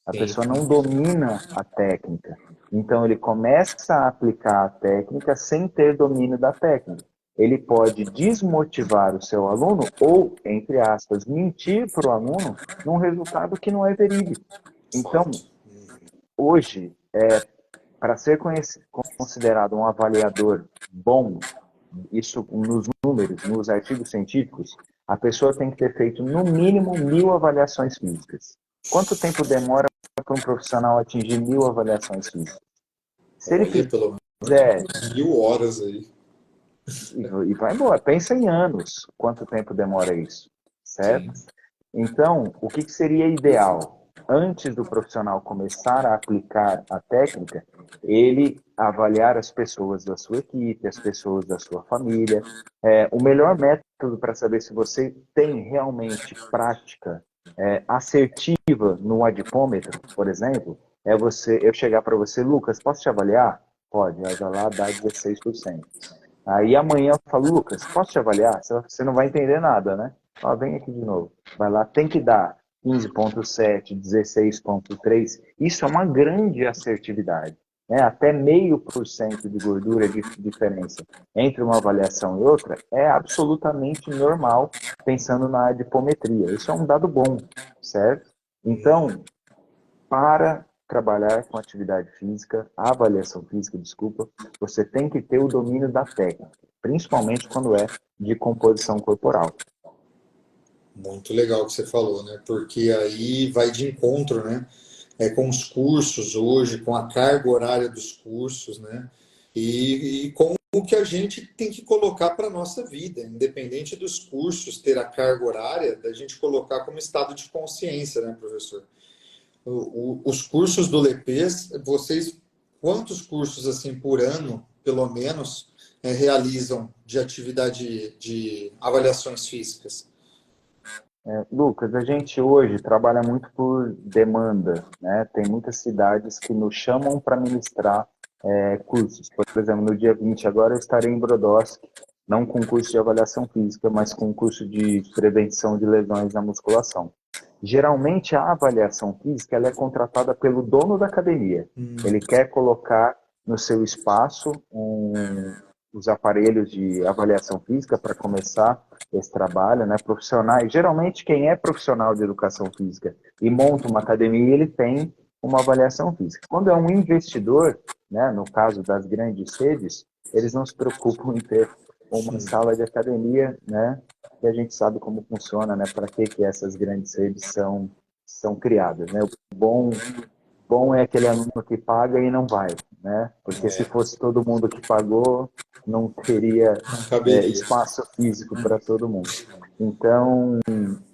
A Sim. pessoa não domina a técnica. Então, ele começa a aplicar a técnica sem ter domínio da técnica. Ele pode desmotivar o seu aluno ou, entre aspas, mentir para o aluno num resultado que não é verídico. Então, Fato. hoje, para ser considerado um avaliador bom, isso nos números, nos artigos científicos, a pessoa tem que ter feito no mínimo 1.000 avaliações físicas. Quanto tempo demora para um profissional atingir 1.000 avaliações físicas? Se ele Olha, pelo fizer menos 1.000 horas aí. e vai embora, pensa em anos, quanto tempo demora isso, certo? Sim. Então, o que seria ideal? Antes do profissional começar a aplicar a técnica, ele avaliar as pessoas da sua equipe, as pessoas da sua família. O melhor método para saber se você tem realmente prática assertiva no adipômetro, por exemplo, é eu chegar para você, Lucas, posso te avaliar? Pode, aí vai lá, dá 16%. Aí amanhã eu falo, Lucas, posso te avaliar? Você não vai entender nada, né? Ó, vem aqui de novo. Vai lá, tem que dar 15,7, 16,3. Isso é uma grande assertividade. Né? Até 0,5% de gordura de diferença entre uma avaliação e outra é absolutamente normal, pensando na adipometria. Isso é um dado bom, certo? Então, para trabalhar com atividade física, a avaliação física, desculpa, você tem que ter o domínio da técnica, principalmente quando é de composição corporal. Muito legal o que você falou, né? Porque aí vai de encontro, né? Com os cursos hoje, com a carga horária dos cursos, né? E com o que a gente tem que colocar para a nossa vida, independente dos cursos ter a carga horária, da gente colocar como estado de consciência, né, professor? Os cursos do LEPES, vocês, quantos cursos assim por ano, pelo menos, realizam de atividade de avaliações físicas? Lucas, a gente hoje trabalha muito por demanda, né? Tem muitas cidades que nos chamam para ministrar cursos. Por exemplo, no dia 20 agora eu estarei em Brodowski, não com curso de avaliação física, mas com curso de prevenção de lesões na musculação. Geralmente a avaliação física ela é contratada pelo dono da academia. Ele quer colocar no seu espaço os aparelhos de avaliação física para começar esse trabalho, né? Profissionais, geralmente quem é profissional de educação física e monta uma academia, ele tem uma avaliação física. Quando é um investidor, né, no caso das grandes redes, eles não se preocupam em ter uma sala de academia, né, que a gente sabe como funciona, né, para que essas grandes redes são criadas, né? O bom é aquele aluno que paga e não vai, né? Porque se fosse todo mundo que pagou, não teria Não caberia. espaço físico para todo mundo. Então,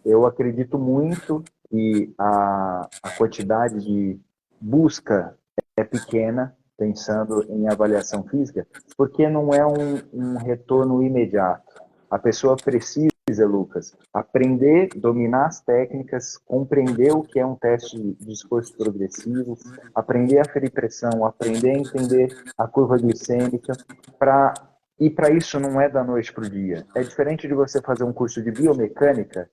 eu acredito muito que a quantidade de busca é pequena, pensando em avaliação física, porque não é um retorno imediato. A pessoa precisa, Lucas, aprender, dominar as técnicas, compreender o que é um teste de esforço progressivo, aprender a ferir pressão, aprender a entender a curva glicêmica, e para isso não é da noite para o dia. É diferente de você fazer um curso de biomecânica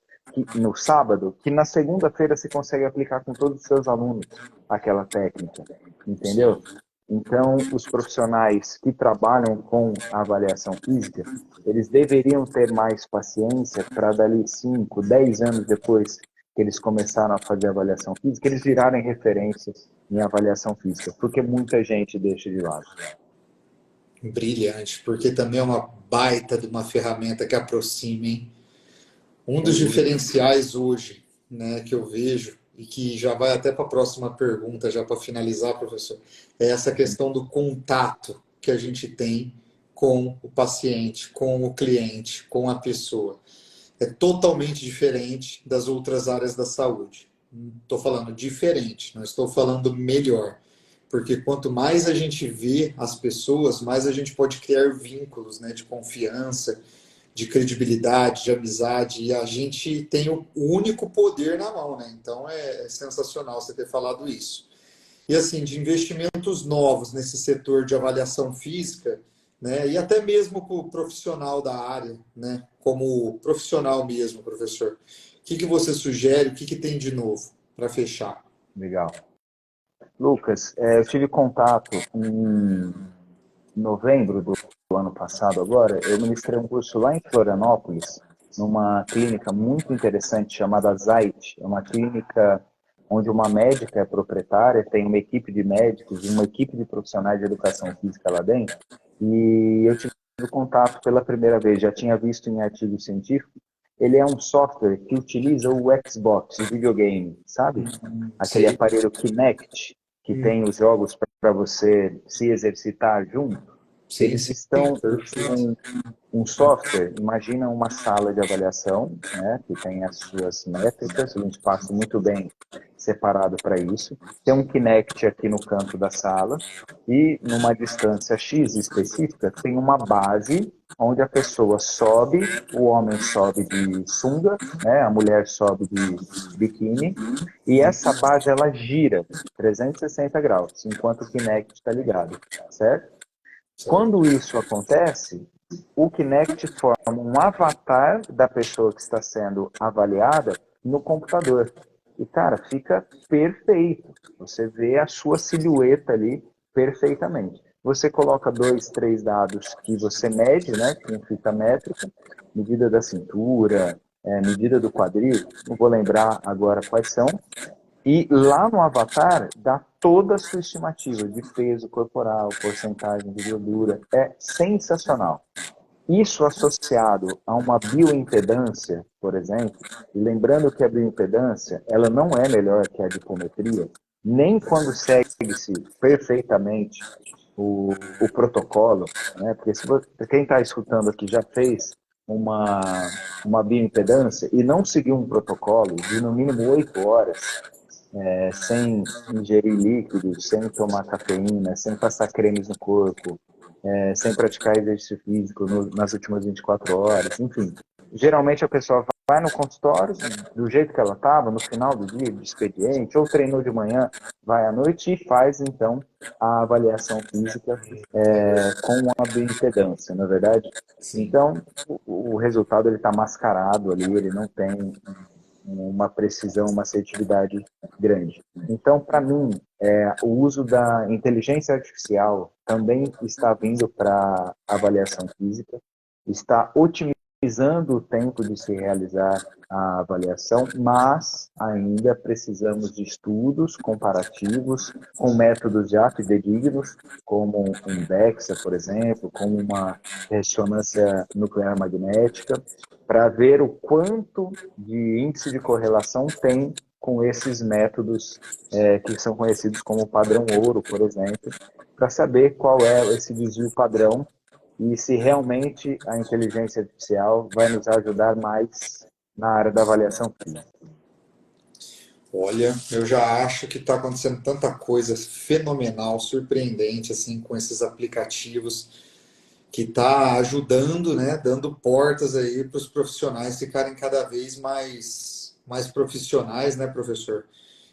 no sábado, que na segunda-feira você consegue aplicar com todos os seus alunos aquela técnica, entendeu? Sim. Então, os profissionais que trabalham com a avaliação física, eles deveriam ter mais paciência para dali 5, 10 anos depois que eles começaram a fazer avaliação física, eles virarem referências em avaliação física, porque muita gente deixa de lado. Brilhante, porque também é uma baita de uma ferramenta que aproxima, hein? Um Sem dos dúvida. diferenciais hoje, né, que eu vejo, e que já vai até para a próxima pergunta, já para finalizar, professor, é essa questão do contato que a gente tem com o paciente, com o cliente, com a pessoa. É totalmente diferente das outras áreas da saúde. estou falando diferente, não estou falando melhor. Porque quanto mais a gente vê as pessoas, mais a gente pode criar vínculos, né, de confiança, de credibilidade, de amizade, e a gente tem o único poder na mão, né? Então é sensacional você ter falado isso. E assim, de investimentos novos nesse setor de avaliação física, né? E até mesmo para o profissional da área, né? Como profissional mesmo, professor. O que você sugere? O que tem de novo para fechar? Legal. Lucas, eu tive contato em novembro do ano passado agora, eu ministrei um curso lá em Florianópolis, numa clínica muito interessante chamada Zait. É uma clínica onde uma médica é proprietária, tem uma equipe de médicos e uma equipe de profissionais de educação física lá dentro. E eu tive contato pela primeira vez, já tinha visto em artigo científico. Ele é um software que utiliza o Xbox, o videogame, sabe? Aquele Sei. aparelho Kinect, que tem os jogos para você se exercitar junto. Sim, Eles sim. estão um software, imagina uma sala de avaliação, né, que tem as suas métricas, um espaço muito bem separado para isso. Tem um Kinect aqui no canto da sala e numa distância X específica tem uma base onde a pessoa sobe, o homem sobe de sunga, né, a mulher sobe de biquíni e essa base ela gira 360 graus enquanto o Kinect está ligado, certo? Certo. Quando isso acontece, o Kinect forma um avatar da pessoa que está sendo avaliada no computador. E, cara, fica perfeito. Você vê a sua silhueta ali perfeitamente. Você coloca 2, 3 dados que você mede, né, com fita métrica, medida da cintura, medida do quadril, não vou lembrar agora quais são, e lá no avatar dá toda a sua estimativa de peso corporal, porcentagem de gordura. É sensacional. Isso associado a uma bioimpedância, por exemplo, e lembrando que a bioimpedância ela não é melhor que a dipometria, nem quando segue-se perfeitamente o protocolo, né? Porque se você, quem está escutando aqui já fez uma bioimpedância e não seguiu um protocolo de no mínimo 8 horas, sem ingerir líquidos, sem tomar cafeína, sem passar cremes no corpo, sem praticar exercício físico nas últimas 24 horas, enfim. Geralmente a pessoa vai no consultório, do jeito que ela estava, no final do dia, de expediente, ou treinou de manhã, vai à noite e faz, então, a avaliação física com a bioimpedância, na é verdade? Sim. Então, o resultado ele está mascarado ali, ele não tem uma precisão, uma assertividade grande. Então, para mim, o uso da inteligência artificial também está vindo para avaliação física, está otimizando o tempo de se realizar a avaliação, mas ainda precisamos de estudos comparativos com métodos já fidedignos, como um DEXA, por exemplo, como uma ressonância nuclear magnética, para ver o quanto de índice de correlação tem com esses métodos que são conhecidos como padrão ouro, por exemplo, para saber qual é esse desvio padrão e se realmente a inteligência artificial vai nos ajudar mais na área da avaliação clínica. Olha, eu já acho que está acontecendo tanta coisa fenomenal, surpreendente, assim, com esses aplicativos, que está ajudando, né, dando portas aí para os profissionais ficarem cada vez mais profissionais, né, professor?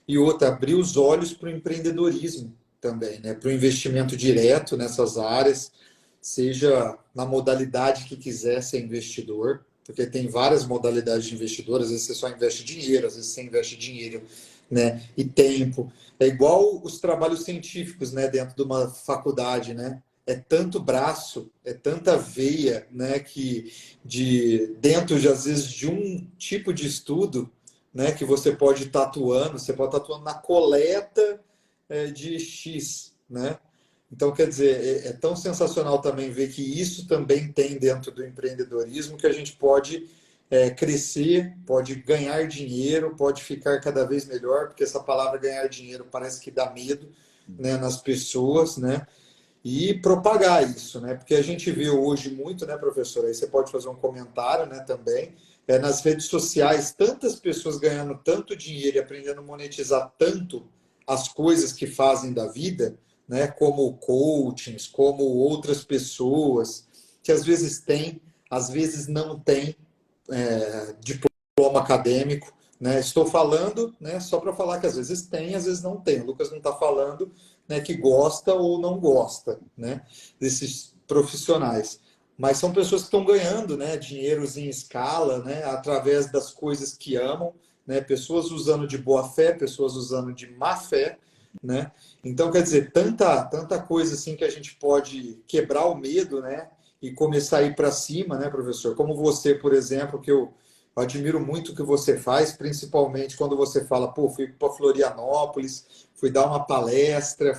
E outra, abrir os olhos para o empreendedorismo também, né, para o investimento direto nessas áreas, seja na modalidade que quiser ser investidor, porque tem várias modalidades de investidor, às vezes você só investe dinheiro, às vezes você investe dinheiro, né, e tempo. É igual os trabalhos científicos, né, dentro de uma faculdade, né? É tanto braço, é tanta veia, né, que dentro de às vezes de um tipo de estudo, né, que você pode estar atuando, você pode estar atuando na coleta de X, né? Então, quer dizer, é tão sensacional também ver que isso também tem dentro do empreendedorismo, que a gente pode crescer, pode ganhar dinheiro, pode ficar cada vez melhor, porque essa palavra ganhar dinheiro parece que dá medo, né, nas pessoas, né? E propagar isso, né? Porque a gente vê hoje muito, né, professor? Aí você pode fazer um comentário, né, também. nas redes sociais, tantas pessoas ganhando tanto dinheiro e aprendendo a monetizar tanto as coisas que fazem da vida, né, como coachings, como outras pessoas, que às vezes têm, às vezes não têm diploma acadêmico. Né? Estou falando, né, só para falar que às vezes tem, às vezes não tem. O Lucas não está falando, né, que gosta ou não gosta, né, desses profissionais. Mas são pessoas que estão ganhando, né, dinheiros em escala, né, através das coisas que amam, né, pessoas usando de boa fé, pessoas usando de má fé, né? Então, quer dizer, tanta coisa assim que a gente pode quebrar o medo, né, e começar a ir para cima, né, professor? Como você, por exemplo, que eu admiro muito o que você faz, principalmente quando você fala, pô, fui para Florianópolis, fui dar uma palestra,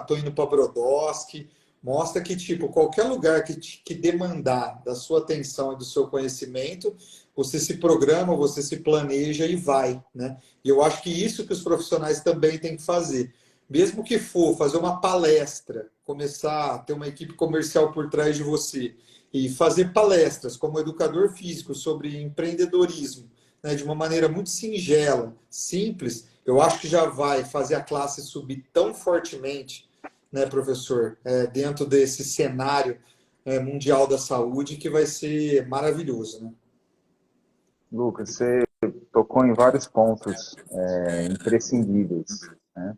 tô indo para Brodowski. Mostra que, tipo, qualquer lugar que demandar da sua atenção e do seu conhecimento, você se programa, você se planeja e vai, né? E eu acho que isso que os profissionais também têm que fazer. Mesmo que for fazer uma palestra, começar a ter uma equipe comercial por trás de você e fazer palestras como educador físico sobre empreendedorismo, né, de uma maneira muito singela, simples, eu acho que já vai fazer a classe subir tão fortemente, né, professor, dentro desse cenário mundial da saúde, que vai ser maravilhoso, né? Lucas, você tocou em vários pontos imprescindíveis, né?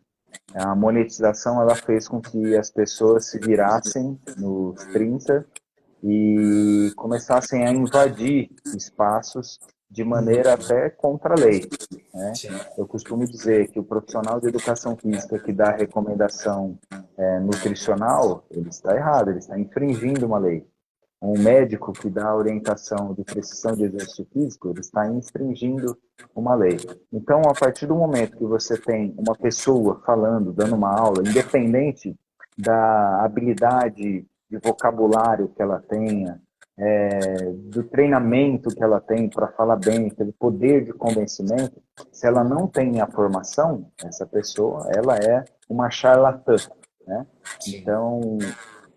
A monetização ela fez com que as pessoas se virassem nos 30 e começassem a invadir espaços de maneira até contra a lei, né? Sim. Eu costumo dizer que o profissional de educação física que dá recomendação nutricional, ele está errado, ele está infringindo uma lei. Um médico que dá orientação de prescrição de exercício físico, ele está infringindo uma lei. Então, a partir do momento que você tem uma pessoa falando, dando uma aula, independente da habilidade de vocabulário que ela tenha, do treinamento que ela tem para falar bem, pelo poder de convencimento, se ela não tem a formação, essa pessoa, ela é uma charlatã, né? Sim. Então,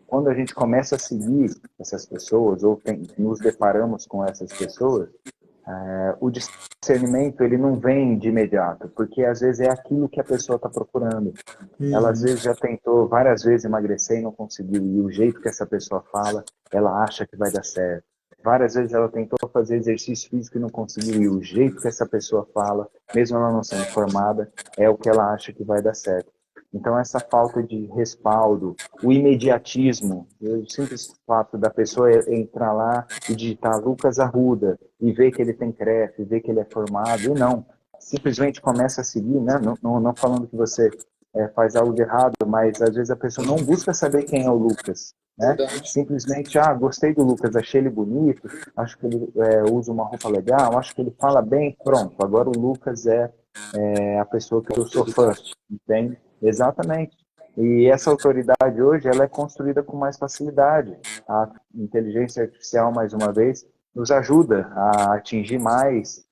quando a gente começa a seguir essas pessoas ou nos deparamos com essas pessoas, o discernimento ele não vem de imediato, porque às vezes é aquilo que a pessoa está procurando. Ela às Uhum. vezes já tentou várias vezes emagrecer e não conseguiu, e o jeito que essa pessoa fala, ela acha que vai dar certo. Várias vezes ela tentou fazer exercício físico e não conseguiu, e o jeito que essa pessoa fala, mesmo ela não sendo formada, é o que ela acha que vai dar certo. Então, essa falta de respaldo, o imediatismo, o simples fato da pessoa entrar lá e digitar Lucas Arruda e ver que ele tem CREF, ver que ele é formado, e não, simplesmente começa a seguir, né? Não falando que você faz algo de errado, mas às vezes a pessoa não busca saber quem é o Lucas, né? Verdade. Simplesmente, gostei do Lucas, achei ele bonito, acho que ele usa uma roupa legal, acho que ele fala bem, pronto, agora o Lucas é a pessoa que eu sou fã, entende? Exatamente. E essa autoridade hoje, ela é construída com mais facilidade. A inteligência artificial, mais uma vez, nos ajuda a atingir mais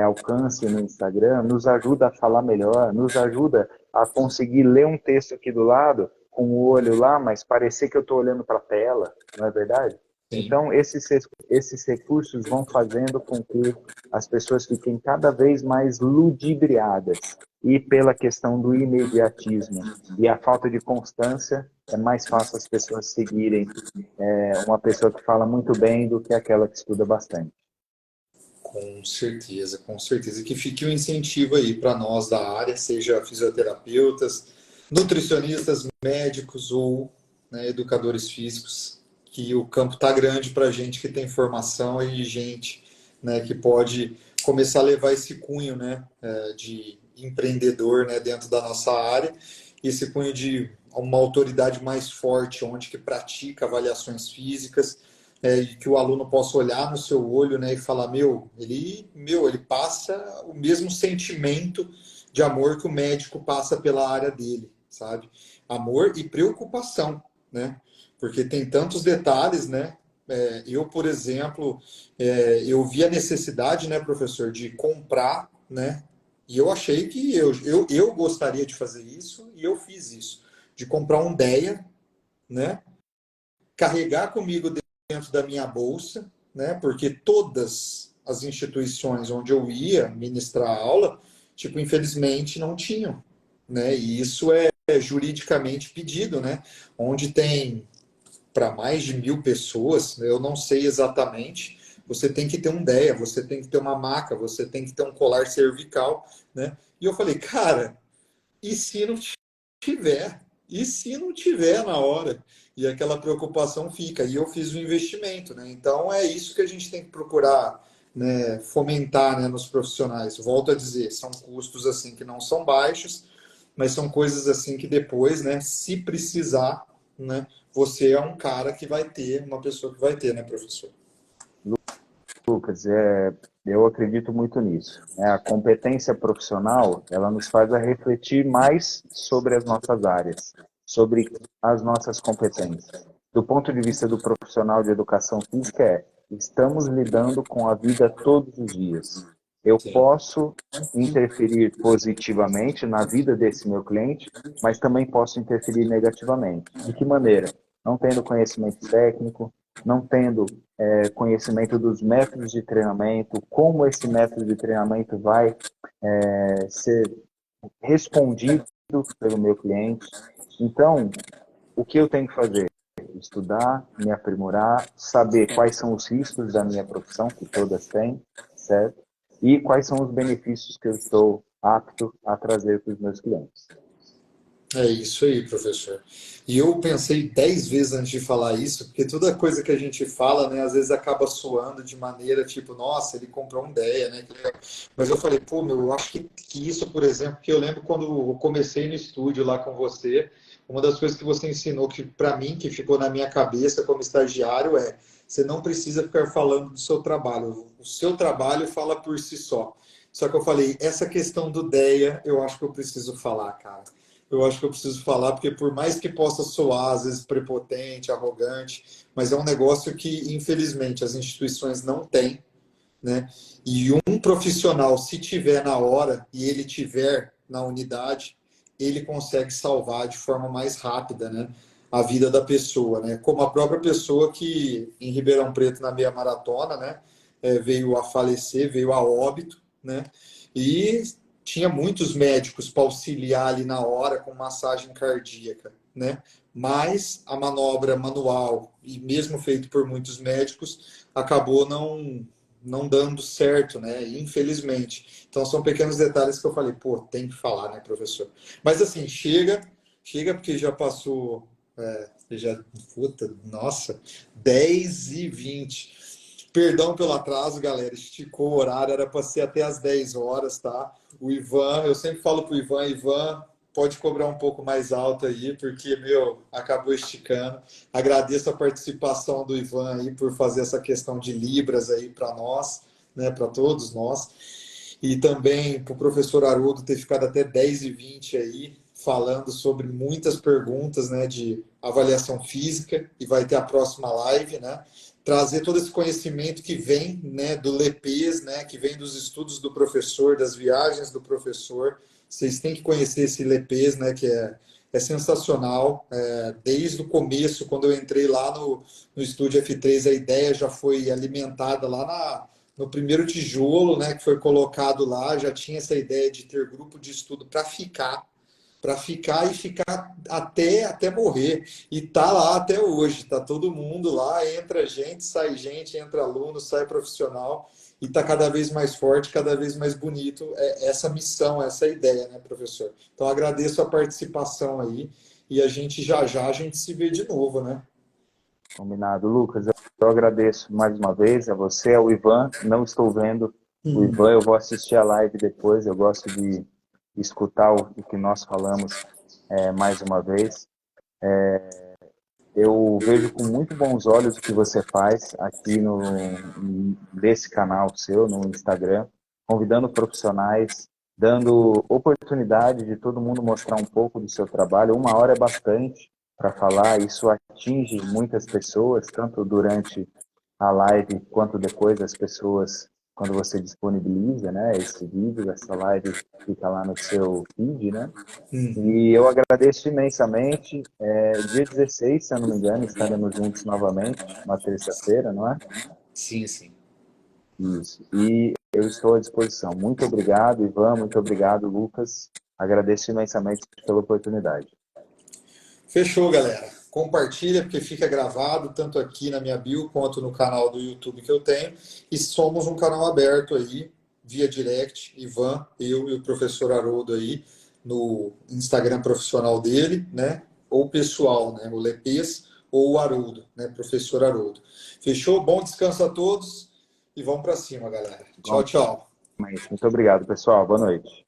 alcance no Instagram, nos ajuda a falar melhor, nos ajuda a conseguir ler um texto aqui do lado, com o olho lá, mas parecer que eu estou olhando para a tela, não é verdade? Sim. Então, esses recursos vão fazendo com que as pessoas fiquem cada vez mais ludibriadas. E pela questão do imediatismo e a falta de constância, é mais fácil as pessoas seguirem uma pessoa que fala muito bem do que aquela que estuda bastante. Com certeza, com certeza. Que fique um incentivo aí para nós da área, seja fisioterapeutas, nutricionistas, médicos ou, né, educadores físicos, que o campo está grande para gente que tem formação e gente, né, que pode começar a levar esse cunho, né, de empreendedor, né, dentro da nossa área, esse cunho de uma autoridade mais forte, onde que pratica avaliações físicas, e que o aluno possa olhar no seu olho, né, e falar, ele passa o mesmo sentimento de amor que o médico passa pela área dele, sabe? Amor e preocupação, né? Porque tem tantos detalhes, né? Eu, por exemplo, eu vi a necessidade, né, professor, de comprar, né? E eu achei que eu gostaria de fazer isso e eu fiz isso, de comprar um DEA, né? Carregar comigo dentro da minha bolsa, né? Porque todas as instituições onde eu ia ministrar aula, tipo, infelizmente não tinham, né? E isso é juridicamente pedido, né? Onde tem para mais de 1.000 pessoas, eu não sei exatamente, você tem que ter um DEA, você tem que ter uma maca, você tem que ter um colar cervical, né? E eu falei, cara, e se não tiver? E se não tiver na hora? E aquela preocupação fica. E eu fiz o investimento, né? Então é isso que a gente tem que procurar, né, fomentar, né, nos profissionais. Volto a dizer, são custos assim que não são baixos, mas são coisas assim que depois, né, se precisar, né, você é um cara que vai ter, uma pessoa que vai ter, né, professor? Lucas, eu acredito muito nisso, né? A competência profissional, ela nos faz a refletir mais sobre as nossas áreas, sobre as nossas competências. Do ponto de vista do profissional de educação física, estamos lidando com a vida todos os dias. Eu Sim. posso interferir positivamente na vida desse meu cliente, mas também posso interferir negativamente. De que maneira? Não tendo conhecimento técnico, não tendo conhecimento dos métodos de treinamento, como esse método de treinamento vai ser respondido pelo meu cliente. Então, o que eu tenho que fazer? Estudar, me aprimorar, saber quais são os riscos da minha profissão, que todas têm, certo? E quais são os benefícios que eu estou apto a trazer para os meus clientes. É isso aí, professor. E eu pensei 10 vezes antes de falar isso, porque toda coisa que a gente fala, né, às vezes acaba soando de maneira tipo, nossa, ele comprou uma ideia, né? Mas eu falei, pô, meu, eu acho que isso, por exemplo, que eu lembro quando eu comecei no estúdio lá com você, uma das coisas que você ensinou que para mim, que ficou na minha cabeça como estagiário, é você não precisa ficar falando do seu trabalho. O seu trabalho fala por si só. Só que eu falei, essa questão do DEA, eu acho que eu preciso falar, cara. Eu acho que eu preciso falar, porque por mais que possa soar, às vezes, prepotente, arrogante, mas é um negócio que, infelizmente, as instituições não têm, né? E um profissional, se tiver na hora e ele tiver na unidade, ele consegue salvar de forma mais rápida, né, a vida da pessoa, né? Como a própria pessoa que em Ribeirão Preto na meia maratona, né, veio a falecer, veio a óbito, né? E tinha muitos médicos para auxiliar ali na hora com massagem cardíaca, né? Mas a manobra manual e mesmo feito por muitos médicos acabou não dando certo, né? Infelizmente. Então são pequenos detalhes que eu falei, pô, tem que falar, né, professor? Mas assim, chega porque já passou, já, puta, nossa, 10h20. Perdão pelo atraso, galera, esticou o horário, era para ser até às 10 horas, tá? O Ivan, eu sempre falo pro Ivan, Ivan, pode cobrar um pouco mais alto aí, porque, meu, acabou esticando. Agradeço a participação do Ivan aí por fazer essa questão de Libras aí para nós, né, para todos nós. E também para o professor Haroldo ter ficado até 10h20 aí, falando sobre muitas perguntas, né, de avaliação física, e vai ter a próxima live, né? Trazer todo esse conhecimento que vem, né, do LEPES, né, que vem dos estudos do professor, das viagens do professor. Vocês têm que conhecer esse LEPES, né, que é sensacional. Desde o começo, quando eu entrei lá no Estúdio F3, a ideia já foi alimentada lá no primeiro tijolo, né, que foi colocado lá, já tinha essa ideia de ter grupo de estudo para ficar e ficar até morrer. E tá lá até hoje, tá todo mundo lá, entra gente, entra aluno, sai profissional, e tá cada vez mais forte, cada vez mais bonito essa missão, essa ideia, né, professor? Então agradeço a participação aí, e a gente já a gente se vê de novo, né? Combinado. Lucas, eu agradeço mais uma vez a você, ao Ivan. Não estou vendo o Ivan, eu vou assistir a live depois. Eu gosto de escutar o que nós falamos mais uma vez. Eu vejo com muito bons olhos o que você faz aqui nesse canal seu, no Instagram, convidando profissionais, dando oportunidade de todo mundo mostrar um pouco do seu trabalho. 1 hora é bastante para falar, isso atinge muitas pessoas, tanto durante a live quanto depois as pessoas, quando você disponibiliza, né, esse vídeo, essa live fica lá no seu feed, né? Uhum. E eu agradeço imensamente. Dia 16, se eu não me engano, estaremos juntos novamente, uma terça-feira, não é? Sim, sim. Isso. E eu estou à disposição. Muito obrigado, Ivan. Muito obrigado, Lucas. Agradeço imensamente pela oportunidade. Fechou, galera. Compartilha, porque fica gravado, tanto aqui na minha bio, quanto no canal do YouTube que eu tenho. E somos um canal aberto aí, via direct, Ivan, eu e o professor Haroldo aí, no Instagram profissional dele, né? Ou pessoal, né? O Lepes ou o Haroldo, né? Professor Haroldo. Fechou? Bom descanso a todos e vamos para cima, galera. Tchau, tchau. Muito obrigado, pessoal. Boa noite.